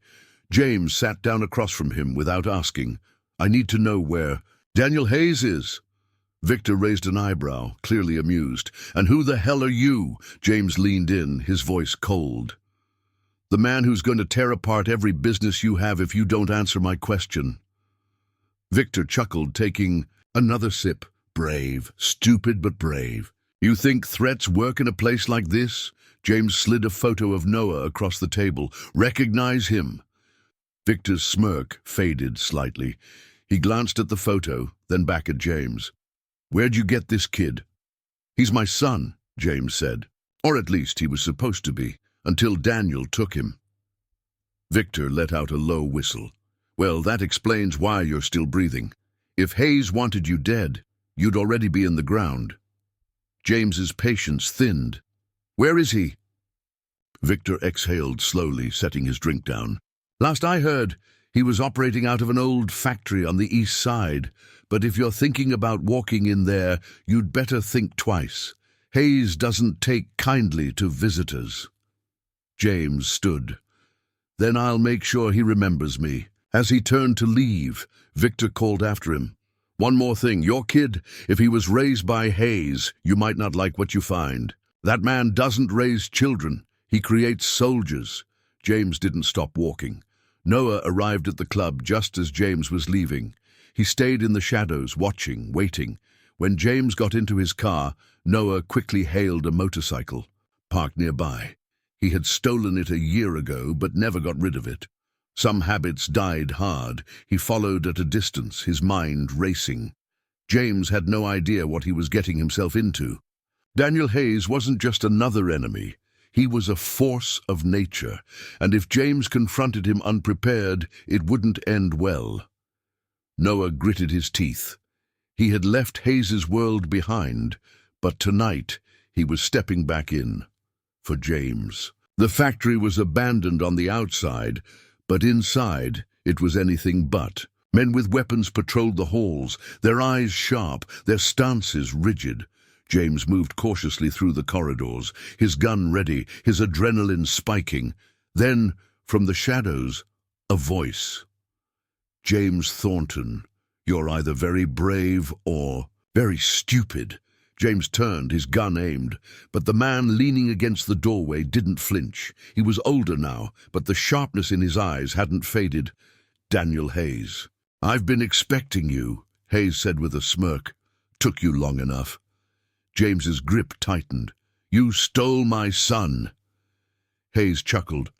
James sat down across from him without asking, "I need to know where Daniel Hayes is." Victor raised an eyebrow, clearly amused. "And who the hell are you?" James leaned in, his voice cold. "The man who's going to tear apart every business you have if you don't answer my question." Victor chuckled, taking another sip. "Brave, stupid but brave. You think threats work in a place like this?" James slid a photo of Noah across the table. "Recognize him?" Victor's smirk faded slightly. He glanced at the photo, then back at James. "Where'd you get this kid?" "He's my son," James said. "Or at least he was supposed to be, until Daniel took him." Victor let out a low whistle. "Well, that explains why you're still breathing. If Hayes wanted you dead, you'd already be in the ground." James's patience thinned. "Where is he?" Victor exhaled slowly, setting his drink down. "Last I heard, he was operating out of an old factory on the east side. But if you're thinking about walking in there, you'd better think twice. Hayes doesn't take kindly to visitors." James stood. "Then I'll make sure he remembers me." As he turned to leave, Victor called after him. "One more thing, your kid, if he was raised by Hayes, you might not like what you find. That man doesn't raise children, he creates soldiers." James didn't stop walking. Noah arrived at the club just as James was leaving. He stayed in the shadows, watching, waiting. When James got into his car, Noah quickly hailed a motorcycle, parked nearby. He had stolen it a year ago, but never got rid of it. Some habits died hard. He followed at a distance, his mind racing. James had no idea what he was getting himself into. Daniel Hayes wasn't just another enemy. He was a force of nature, and if James confronted him unprepared, it wouldn't end well. Noah gritted his teeth. He had left Hayes's world behind, but tonight he was stepping back in. For James. The factory was abandoned on the outside, but inside it was anything but. Men with weapons patrolled the halls, their eyes sharp, their stances rigid. James moved cautiously through the corridors, his gun ready, his adrenaline spiking. Then, from the shadows, a voice. "James Thornton, you're either very brave or very stupid." James turned, his gun aimed, but the man leaning against the doorway didn't flinch. He was older now, but the sharpness in his eyes hadn't faded. "Daniel Hayes." "I've been expecting you," Hayes said with a smirk. "Took you long enough." James's grip tightened. "You stole my son." Hayes chuckled.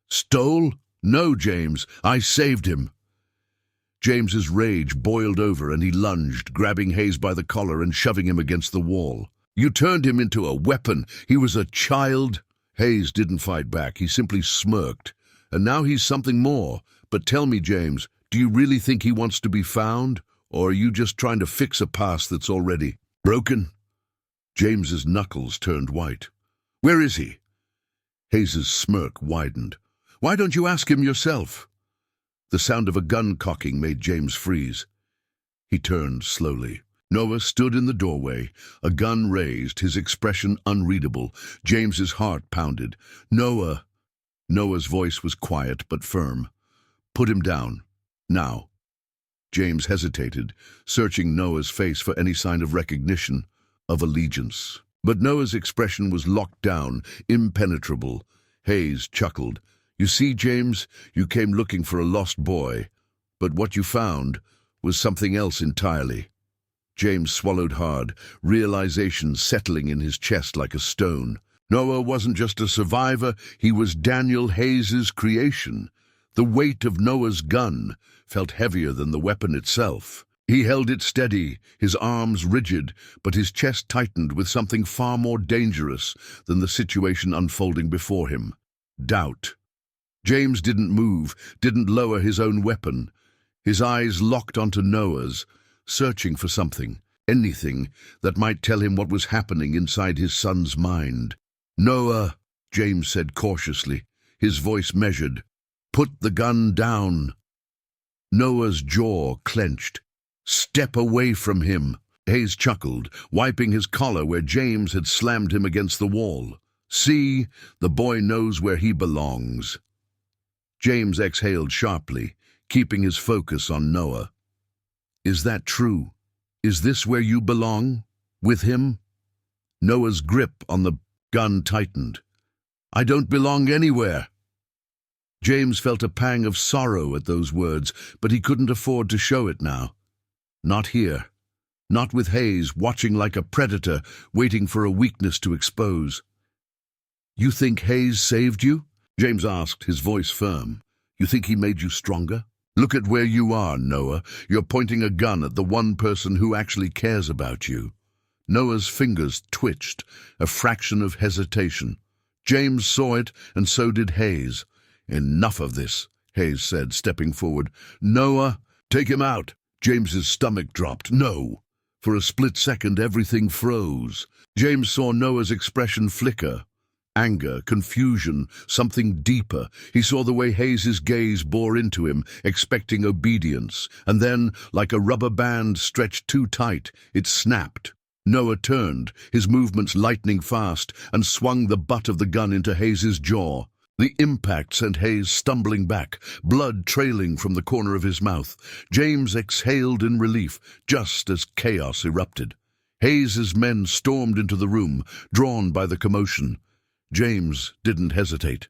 "Stole? No, James, I saved him." James's rage boiled over and he lunged, grabbing Hayes by the collar and shoving him against the wall. "You turned him into a weapon. He was a child." Hayes didn't fight back. He simply smirked. "And now he's something more. But tell me, James, do you really think he wants to be found? Or are you just trying to fix a past that's already broken?" James's knuckles turned white. "Where is he?" Hayes's smirk widened. "Why don't you ask him yourself?" The sound of a gun cocking made James freeze. He turned slowly. Noah stood in the doorway, a gun raised, his expression unreadable. James's heart pounded. "Noah." Noah's voice was quiet but firm. "Put him down. Now." James hesitated, searching Noah's face for any sign of recognition, of allegiance. But Noah's expression was locked down, impenetrable. Hayes chuckled. "You see, James, you came looking for a lost boy, but what you found was something else entirely." James swallowed hard, realization settling in his chest like a stone. Noah wasn't just a survivor, he was Daniel Hayes's creation. The weight of Noah's gun felt heavier than the weapon itself. He held it steady, his arms rigid, but his chest tightened with something far more dangerous than the situation unfolding before him. Doubt. James didn't move, didn't lower his own weapon. His eyes locked onto Noah's, searching for something, anything that might tell him what was happening inside his son's mind. "Noah," James said cautiously, his voice measured, "put the gun down." Noah's jaw clenched. "Step away from him." Hayes chuckled, wiping his collar where James had slammed him against the wall. "See, the boy knows where he belongs." James exhaled sharply, keeping his focus on Noah. "Is that true? Is this where you belong? With him?" Noah's grip on the gun tightened. "I don't belong anywhere." James felt a pang of sorrow at those words, but he couldn't afford to show it now. Not here. Not with Hayes watching like a predator, waiting for a weakness to expose. "You think Hayes saved you?" James asked, his voice firm. "You think he made you stronger? Look at where you are, Noah. You're pointing a gun at the one person who actually cares about you." Noah's fingers twitched, a fraction of hesitation. James saw it, and so did Hayes. "Enough of this," Hayes said, stepping forward. "Noah, take him out." James's stomach dropped. "No." For a split second, everything froze. James saw Noah's expression flicker. Anger, confusion, something deeper. He saw the way Hayes's gaze bore into him, expecting obedience. And then, like a rubber band stretched too tight, it snapped. Noah turned, his movements lightning fast, and swung the butt of the gun into Hayes's jaw. The impact sent Hayes stumbling back, blood trailing from the corner of his mouth. James exhaled in relief, just as chaos erupted. Hayes's men stormed into the room, drawn by the commotion. James didn't hesitate.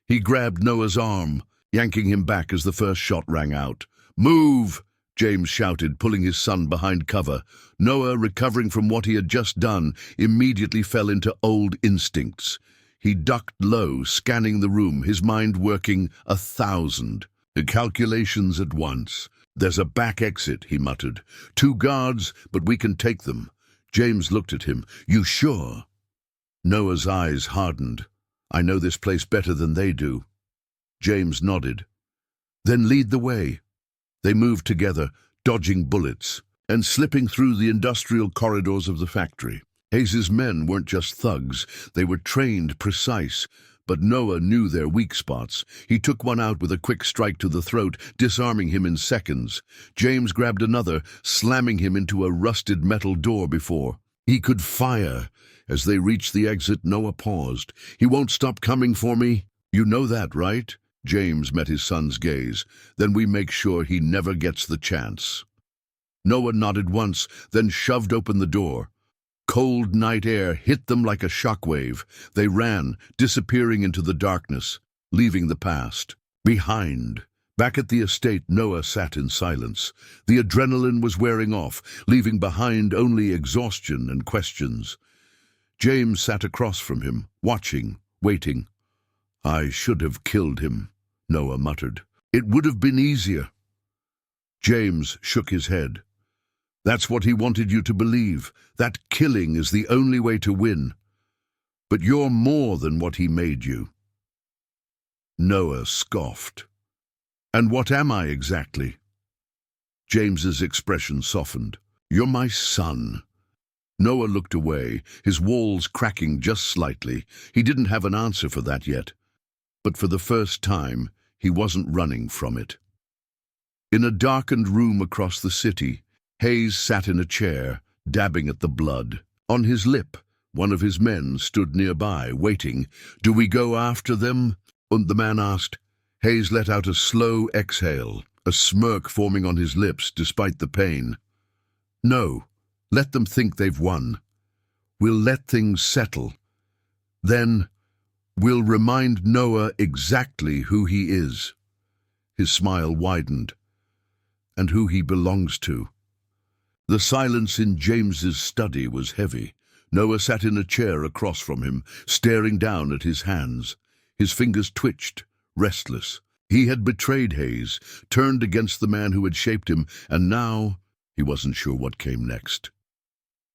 He grabbed Noah's arm, yanking him back as the first shot rang out. "Move!" James shouted, pulling his son behind cover. Noah, recovering from what he had just done, immediately fell into old instincts. He ducked low, scanning the room, his mind working 1,000 calculations at once. "There's a back exit," he muttered. "2 guards, but we can take them." James looked at him. "You sure?" Noah's eyes hardened. "I know this place better than they do." James nodded. "Then lead the way." They moved together, dodging bullets, and slipping through the industrial corridors of the factory. Hayes's men weren't just thugs, they were trained, precise, but Noah knew their weak spots. He took one out with a quick strike to the throat, disarming him in seconds. James grabbed another, slamming him into a rusted metal door before he could fire. As they reached the exit, Noah paused. "He won't stop coming for me? You know that, right?" James met his son's gaze. "Then we make sure he never gets the chance." Noah nodded once, then shoved open the door. Cold night air hit them like a shockwave. They ran, disappearing into the darkness, leaving the past behind. Back at the estate, Noah sat in silence. The adrenaline was wearing off, leaving behind only exhaustion and questions. James sat across from him, watching, waiting. "I should have killed him," Noah muttered. "It would have been easier." James shook his head. "That's what he wanted you to believe, that killing is the only way to win. But you're more than what he made you." Noah scoffed. "And what am I exactly?" James's expression softened. "You're my son." Noah looked away, his walls cracking just slightly. He didn't have an answer for that yet. But for the first time, he wasn't running from it. In a darkened room across the city, Hayes sat in a chair, dabbing at the blood. On his lip, one of his men stood nearby, waiting. "Do we go after them?" The man asked. Hayes let out a slow exhale, a smirk forming on his lips despite the pain. "No, let them think they've won. We'll let things settle. Then we'll remind Noah exactly who he is." His smile widened. "And who he belongs to." The silence in James's study was heavy. Noah sat in a chair across from him, staring down at his hands. His fingers twitched, restless. He had betrayed Hayes, turned against the man who had shaped him, and now he wasn't sure what came next.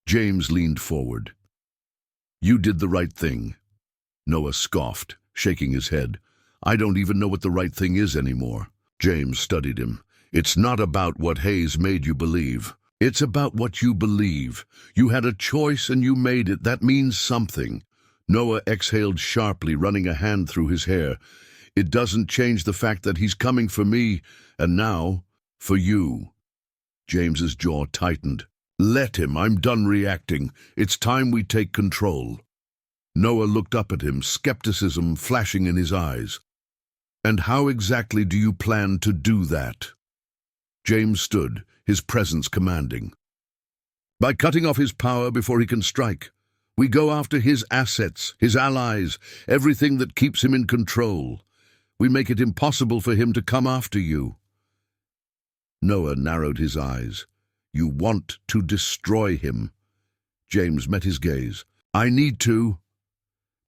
James leaned forward. "You did the right thing." Noah scoffed, shaking his head. "I don't even know what the right thing is anymore." James studied him. "It's not about what Hayes made you believe. It's about what you believe. You had a choice and you made it. That means something." Noah exhaled sharply, running a hand through his hair. "It doesn't change the fact that he's coming for me, and now, for you." James's jaw tightened. "Let him. I'm done reacting. It's time we take control." Noah looked up at him, skepticism flashing in his eyes. "And how exactly do you plan to do that?" James stood, his presence commanding. "By cutting off his power before he can strike. We go after his assets, his allies, everything that keeps him in control. We make it impossible for him to come after you." Noah narrowed his eyes. "You want to destroy him." James met his gaze. "I need to."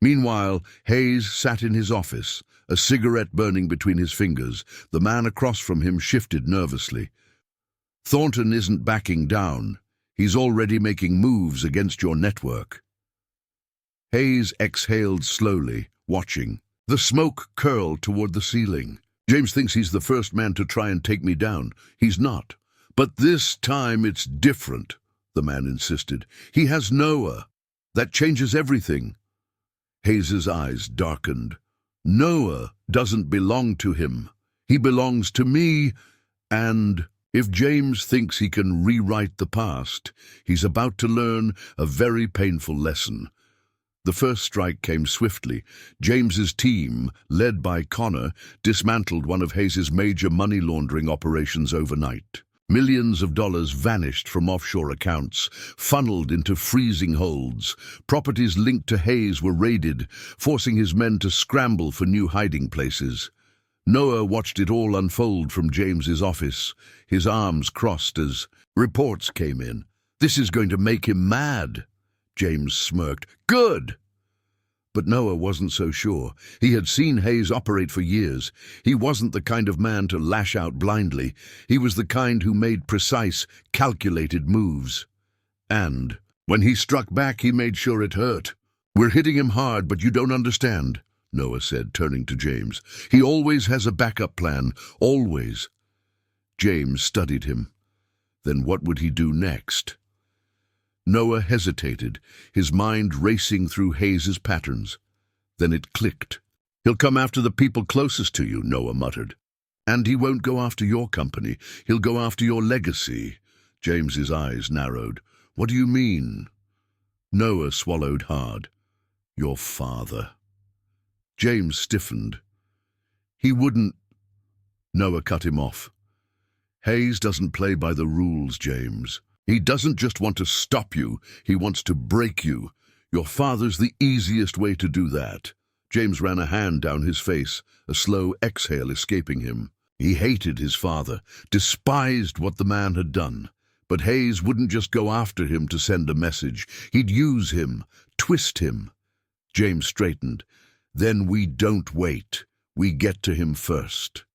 Meanwhile, Hayes sat in his office, a cigarette burning between his fingers. The man across from him shifted nervously. "Thornton isn't backing down. He's already making moves against your network." Hayes exhaled slowly, watching. The smoke curled toward the ceiling. "James thinks he's the first man to try and take me down. He's not. But this time it's different," the man insisted. "He has Noah. That changes everything." Hayes's eyes darkened. "Noah doesn't belong to him. He belongs to me, and if James thinks he can rewrite the past, he's about to learn a very painful lesson." The first strike came swiftly. James's team, led by Connor, dismantled one of Hayes's major money laundering operations overnight. Millions of dollars vanished from offshore accounts, funneled into freezing holds. Properties linked to Hayes were raided, forcing his men to scramble for new hiding places. Noah watched it all unfold from James's office, his arms crossed as reports came in. "This is going to make him mad." James smirked. "Good!" But Noah wasn't so sure. He had seen Hayes operate for years. He wasn't the kind of man to lash out blindly. He was the kind who made precise, calculated moves. And when he struck back, he made sure it hurt. "We're hitting him hard, but you don't understand," Noah said, turning to James. "He always has a backup plan, always." James studied him. Then what would he do next? Noah hesitated, his mind racing through Hayes's patterns. Then it clicked. "He'll come after the people closest to you," Noah muttered. "And he won't go after your company. He'll go after your legacy." James's eyes narrowed. "What do you mean?" Noah swallowed hard. "Your father." James stiffened. "He wouldn't—" Noah cut him off. "Hayes doesn't play by the rules, James. He doesn't just want to stop you, he wants to break you. Your father's the easiest way to do that." James ran a hand down his face, a slow exhale escaping him. He hated his father, despised what the man had done. But Hayes wouldn't just go after him to send a message. He'd use him, twist him. James straightened. "Then we don't wait. We get to him first."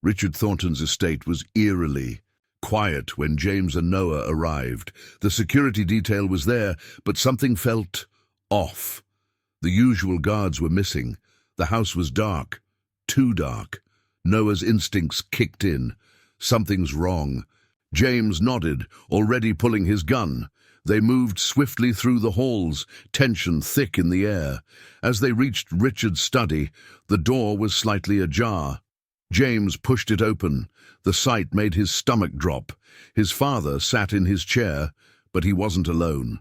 Richard Thornton's estate was eerily quiet when James and Noah arrived. The security detail was there, but something felt off. The usual guards were missing. The house was dark, too dark. Noah's instincts kicked in. Something's wrong. James nodded, already pulling his gun. They moved swiftly through the halls, tension thick in the air. As they reached Richard's study, the door was slightly ajar. James pushed it open. The sight made his stomach drop. His father sat in his chair, but he wasn't alone.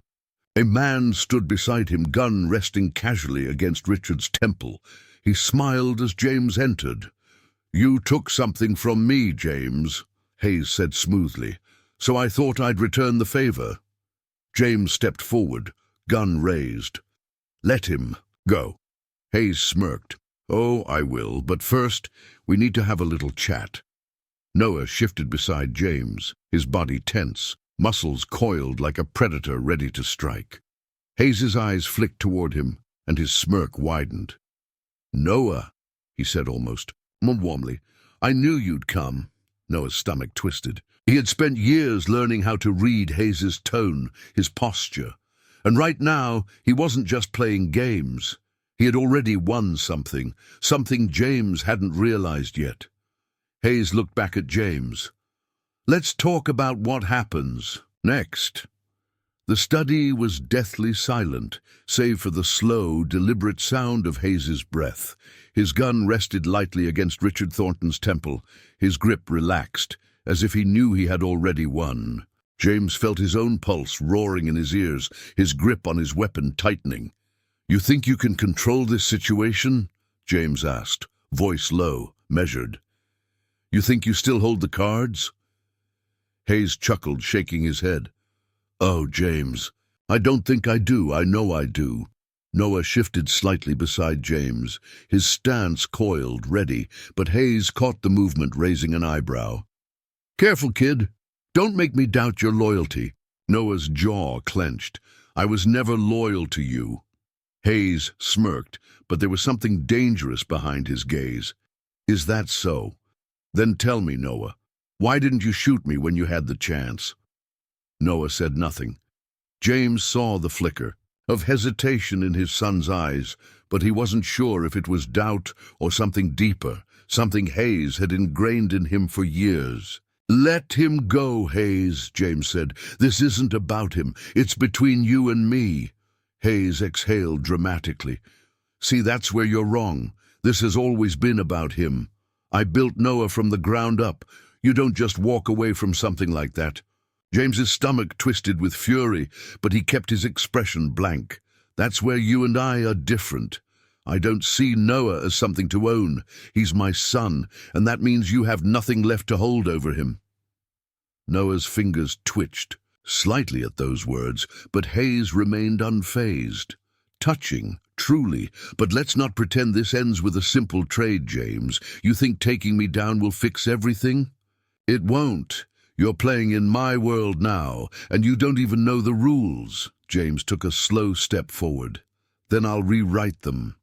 A man stood beside him, gun resting casually against Richard's temple. He smiled as James entered. "You took something from me, James," Hayes said smoothly, "so I thought I'd return the favor." James stepped forward, gun raised. "Let him go." Hayes smirked. "Oh, I will, but first, we need to have a little chat." Noah shifted beside James, his body tense, muscles coiled like a predator ready to strike. Hayes's eyes flicked toward him, and his smirk widened. "Noah," he said almost, more warmly. "I knew you'd come." Noah's stomach twisted. He had spent years learning how to read Hayes's tone, his posture. And right now, he wasn't just playing games. He had already won something, something James hadn't realized yet. Hayes looked back at James. "Let's talk about what happens next." The study was deathly silent, save for the slow, deliberate sound of Hayes's breath. His gun rested lightly against Richard Thornton's temple, his grip relaxed, as if he knew he had already won. James felt his own pulse roaring in his ears, his grip on his weapon tightening. "You think you can control this situation?" James asked, voice low, measured. "You think you still hold the cards?" Hayes chuckled, shaking his head. "Oh, James, I don't think I do. I know I do." Noah shifted slightly beside James, his stance coiled, ready, but Hayes caught the movement, raising an eyebrow. "Careful, kid. Don't make me doubt your loyalty." Noah's jaw clenched. "I was never loyal to you." Hayes smirked, but there was something dangerous behind his gaze. "Is that so? Then tell me, Noah, why didn't you shoot me when you had the chance?" Noah said nothing. James saw the flicker of hesitation in his son's eyes, but he wasn't sure if it was doubt or something deeper, something Hayes had ingrained in him for years. "Let him go, Hayes," James said. "This isn't about him. It's between you and me." Hayes exhaled dramatically. "See, that's where you're wrong. This has always been about him. I built Noah from the ground up. You don't just walk away from something like that." James's stomach twisted with fury, but he kept his expression blank. "That's where you and I are different. I don't see Noah as something to own. He's my son, and that means you have nothing left to hold over him." Noah's fingers twitched slightly at those words, but Hayes remained unfazed. "Touching, truly, but let's not pretend this ends with a simple trade, James. You think taking me down will fix everything? It won't. You're playing in my world now, and you don't even know the rules." James took a slow step forward. "Then I'll rewrite them."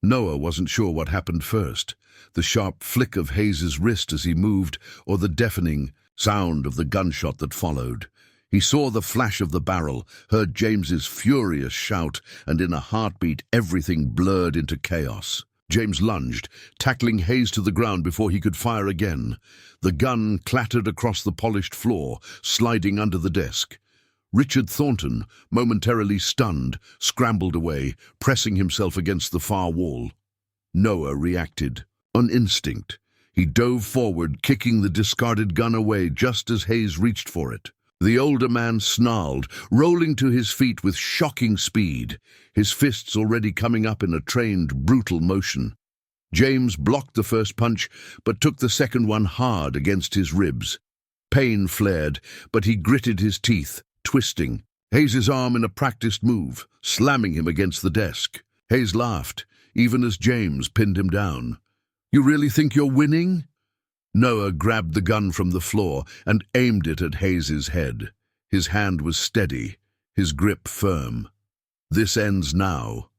Noah wasn't sure what happened first, the sharp flick of Hayes's wrist as he moved, or the deafening sound of the gunshot that followed. He saw the flash of the barrel, heard James's furious shout, and in a heartbeat everything blurred into chaos. James lunged, tackling Hayes to the ground before he could fire again. The gun clattered across the polished floor, sliding under the desk. Richard Thornton, momentarily stunned, scrambled away, pressing himself against the far wall. Noah reacted. On instinct, he dove forward, kicking the discarded gun away just as Hayes reached for it. The older man snarled, rolling to his feet with shocking speed, his fists already coming up in a trained, brutal motion. James blocked the first punch, but took the second one hard against his ribs. Pain flared, but he gritted his teeth, twisting Hayes's arm in a practiced move, slamming him against the desk. Hayes laughed, even as James pinned him down. "You really think you're winning?" Noah grabbed the gun from the floor and aimed it at Hayes's head. His hand was steady, his grip firm. "This ends now."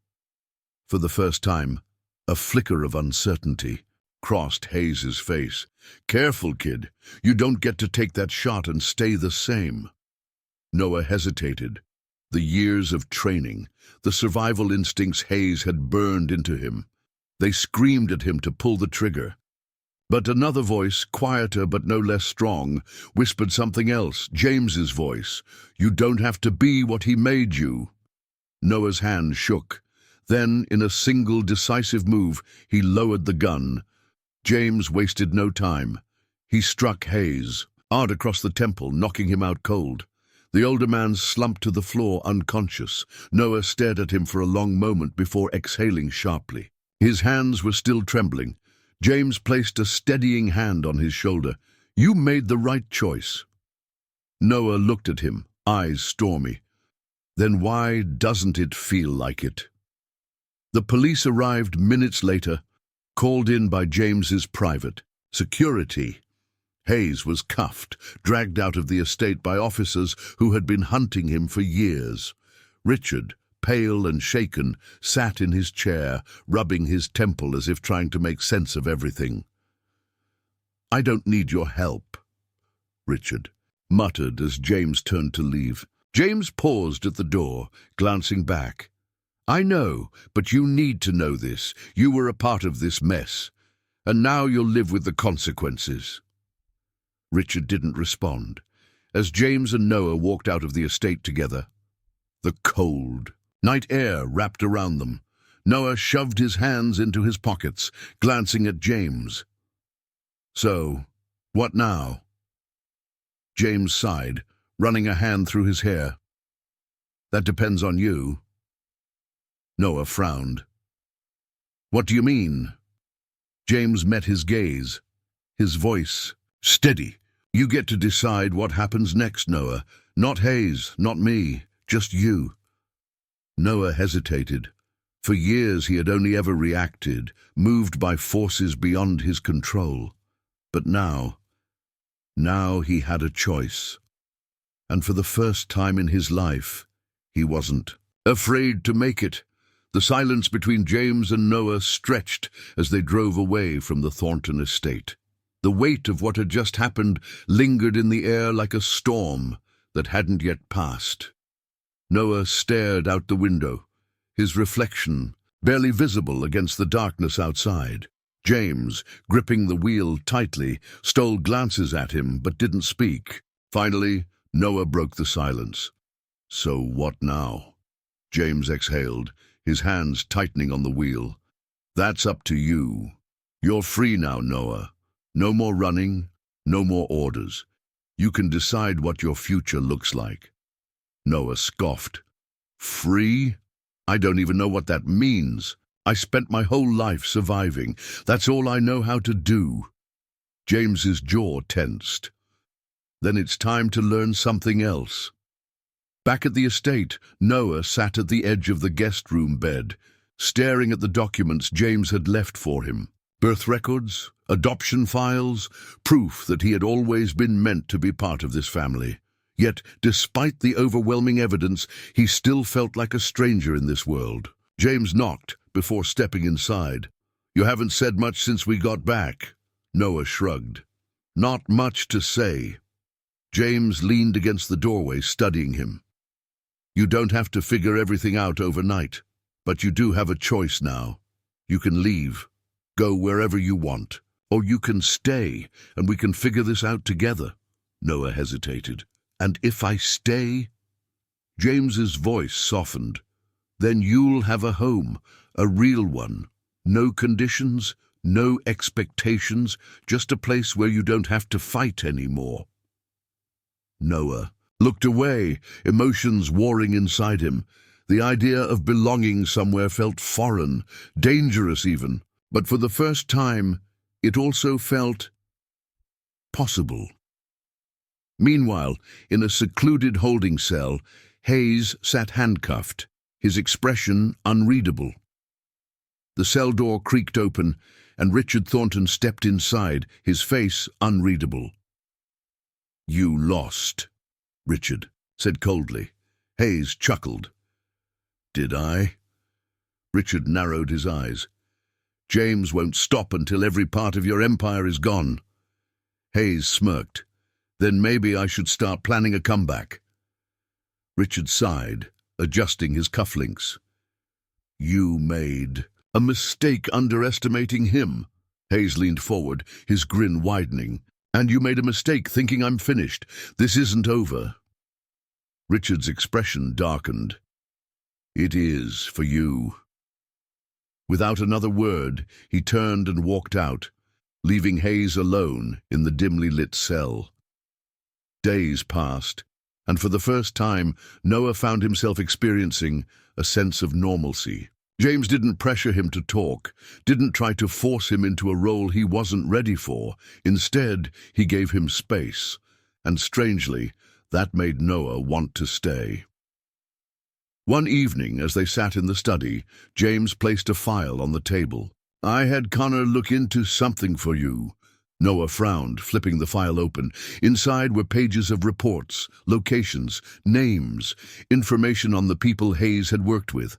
For the first time, a flicker of uncertainty crossed Hayes's face. "Careful, kid. You don't get to take that shot and stay the same." Noah hesitated. The years of training, the survival instincts Hayes had burned into him. They screamed at him to pull the trigger. But another voice, quieter but no less strong, whispered something else, James's voice. "You don't have to be what he made you." Noah's hand shook. Then, in a single decisive move, he lowered the gun. James wasted no time. He struck Hayes, hard across the temple, knocking him out cold. The older man slumped to the floor unconscious. Noah stared at him for a long moment before exhaling sharply. His hands were still trembling. James placed a steadying hand on his shoulder. "You made the right choice." Noah looked at him, eyes stormy. "Then why doesn't it feel like it?" The police arrived minutes later, called in by James's private security. Hayes was cuffed, dragged out of the estate by officers who had been hunting him for years. Richard, pale and shaken, sat in his chair, rubbing his temple as if trying to make sense of everything. "I don't need your help," Richard muttered as James turned to leave. James paused at the door, glancing back. "I know, but you need to know this. You were a part of this mess, and now you'll live with the consequences." Richard didn't respond. As James and Noah walked out of the estate together, the cold night air wrapped around them. Noah shoved his hands into his pockets, glancing at James. "So, what now?" James sighed, running a hand through his hair. "That depends on you." Noah frowned. "What do you mean?" James met his gaze, his voice steady. "You get to decide what happens next, Noah. Not Hayes, not me, just you." Noah hesitated. For years he had only ever reacted, moved by forces beyond his control. But now he had a choice. And for the first time in his life, he wasn't afraid to make it. The silence between James and Noah stretched as they drove away from the Thornton estate. The weight of what had just happened lingered in the air like a storm that hadn't yet passed. Noah stared out the window, his reflection barely visible against the darkness outside. James, gripping the wheel tightly, stole glances at him but didn't speak. Finally, Noah broke the silence. "So what now?" James exhaled, his hands tightening on the wheel. "That's up to you. You're free now, Noah. No more running, no more orders. You can decide what your future looks like." Noah scoffed. "Free? I don't even know what that means. I spent my whole life surviving. That's all I know how to do." James's jaw tensed. "Then it's time to learn something else." Back at the estate, Noah sat at the edge of the guest room bed, staring at the documents James had left for him. Birth records, adoption files, proof that he had always been meant to be part of this family. Yet, despite the overwhelming evidence, he still felt like a stranger in this world. James knocked before stepping inside. "You haven't said much since we got back." Noah shrugged. "Not much to say." James leaned against the doorway, studying him. "You don't have to figure everything out overnight, but you do have a choice now. You can leave, go wherever you want, or you can stay, and we can figure this out together." Noah hesitated. "And if I stay?" James's voice softened. "Then you'll have a home, a real one. No conditions, no expectations, just a place where you don't have to fight anymore." Noah looked away, emotions warring inside him. The idea of belonging somewhere felt foreign, dangerous even, but for the first time, it also felt possible. Meanwhile, in a secluded holding cell, Hayes sat handcuffed, his expression unreadable. The cell door creaked open, and Richard Thornton stepped inside, his face unreadable. "You lost," Richard said coldly. Hayes chuckled. "Did I?" Richard narrowed his eyes. "James won't stop until every part of your empire is gone." Hayes smirked. "Then maybe I should start planning a comeback." Richard sighed, adjusting his cufflinks. "You made a mistake underestimating him." Hayes leaned forward, his grin widening. "And you made a mistake thinking I'm finished. This isn't over." Richard's expression darkened. "It is for you." Without another word, he turned and walked out, leaving Hayes alone in the dimly lit cell. Days passed, and for the first time, Noah found himself experiencing a sense of normalcy. James didn't pressure him to talk, didn't try to force him into a role he wasn't ready for. Instead, he gave him space, and strangely, that made Noah want to stay. One evening, as they sat in the study, James placed a file on the table. "I had Connor look into something for you," Noah frowned, flipping the file open. Inside were pages of reports, locations, names, information on the people Hayes had worked with.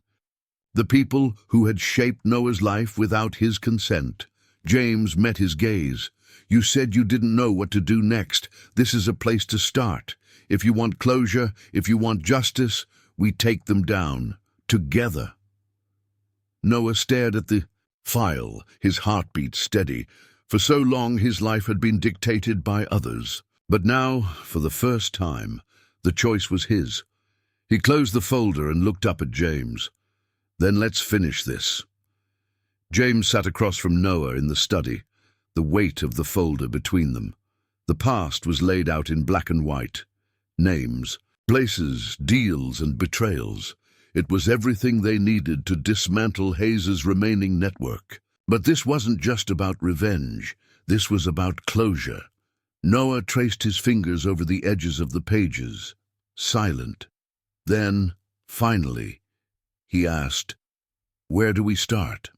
The people who had shaped Noah's life without his consent. James met his gaze. You said you didn't know what to do next. This is a place to start. If you want closure, if you want justice, we take them down. Together. Noah stared at the file, his heartbeat steady. For so long his life had been dictated by others. But now, for the first time, the choice was his. He closed the folder and looked up at James. Then let's finish this. James sat across from Noah in the study, the weight of the folder between them. The past was laid out in black and white. Names, places, deals, and betrayals. It was everything they needed to dismantle Hayes's remaining network. But this wasn't just about revenge. This was about closure. Noah traced his fingers over the edges of the pages, silent. Then, finally, he asked, "Where do we start?"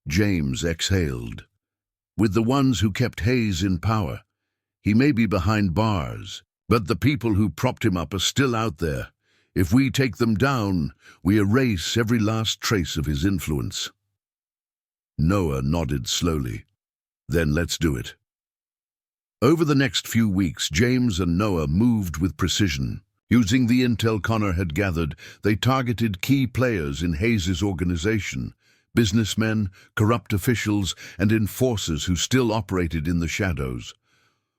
James exhaled. "With the ones who kept Hayes in power. He may be behind bars, but the people who propped him up are still out there. If we take them down, we erase every last trace of his influence." Noah nodded slowly. "Then let's do it." Over the next few weeks, James and Noah moved with precision. Using the intel Connor had gathered, they targeted key players in Hayes's organization, businessmen, corrupt officials, and enforcers who still operated in the shadows.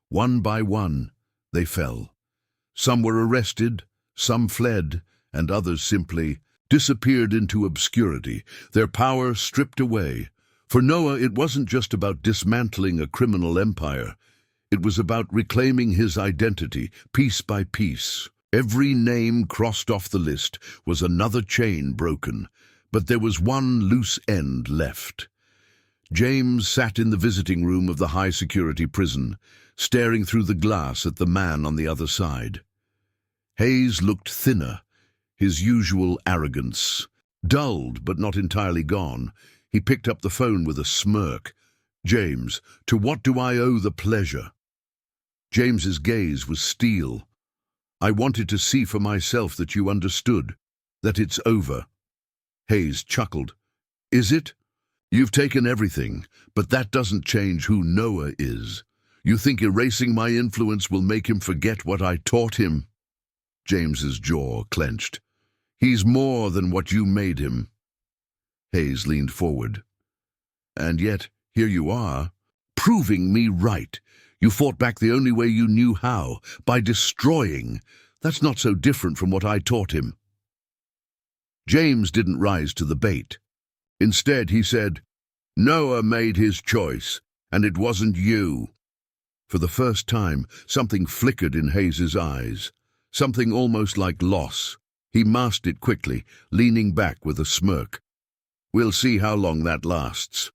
One by one, they fell. Some were arrested, some fled, and others simply disappeared into obscurity, their power stripped away. For Noah, it wasn't just about dismantling a criminal empire. It was about reclaiming his identity, piece by piece. Every name crossed off the list was another chain broken, but there was one loose end left. James sat in the visiting room of the high-security prison, staring through the glass at the man on the other side. Hayes looked thinner, his usual arrogance dulled but not entirely gone. He picked up the phone with a smirk. "James, to what do I owe the pleasure?" James's gaze was steel. "I wanted to see for myself that you understood, that it's over." Hayes chuckled. "Is it? You've taken everything, but that doesn't change who Noah is. You think erasing my influence will make him forget what I taught him?" James's jaw clenched. "He's more than what you made him." Hayes leaned forward. "And yet, here you are, proving me right. You fought back the only way you knew how, by destroying. That's not so different from what I taught him." James didn't rise to the bait. Instead, he said, "Noah made his choice, and it wasn't you." For the first time, something flickered in Hayes's eyes, something almost like loss. He masked it quickly, leaning back with a smirk. "We'll see how long that lasts."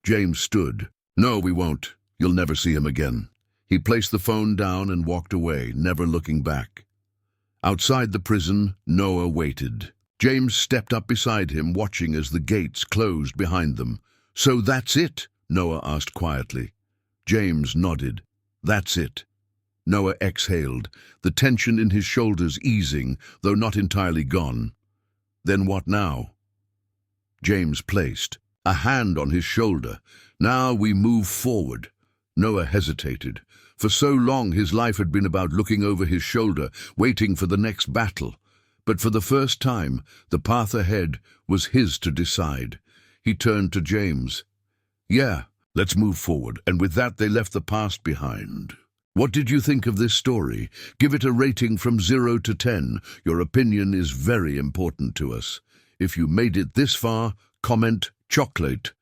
James stood. "No, we won't. You'll never see him again." He placed the phone down and walked away, never looking back. Outside the prison, Noah waited. James stepped up beside him, watching as the gates closed behind them. "So that's it?" Noah asked quietly. James nodded. "That's it." Noah exhaled, the tension in his shoulders easing, though not entirely gone. "Then what now?" James placed a hand on his shoulder. "Now we move forward." Noah hesitated. For so long his life had been about looking over his shoulder, waiting for the next battle. But for the first time, the path ahead was his to decide. He turned to James. "Yeah, let's move forward." And with that they left the past behind. What did you think of this story? Give it a rating from 0 to 10. Your opinion is very important to us. If you made it this far, comment chocolate.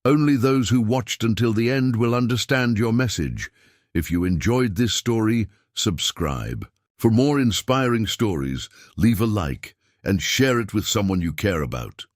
Only those who watched until the end will understand your message. If you enjoyed this story, subscribe. For more inspiring stories, leave a like and share it with someone you care about.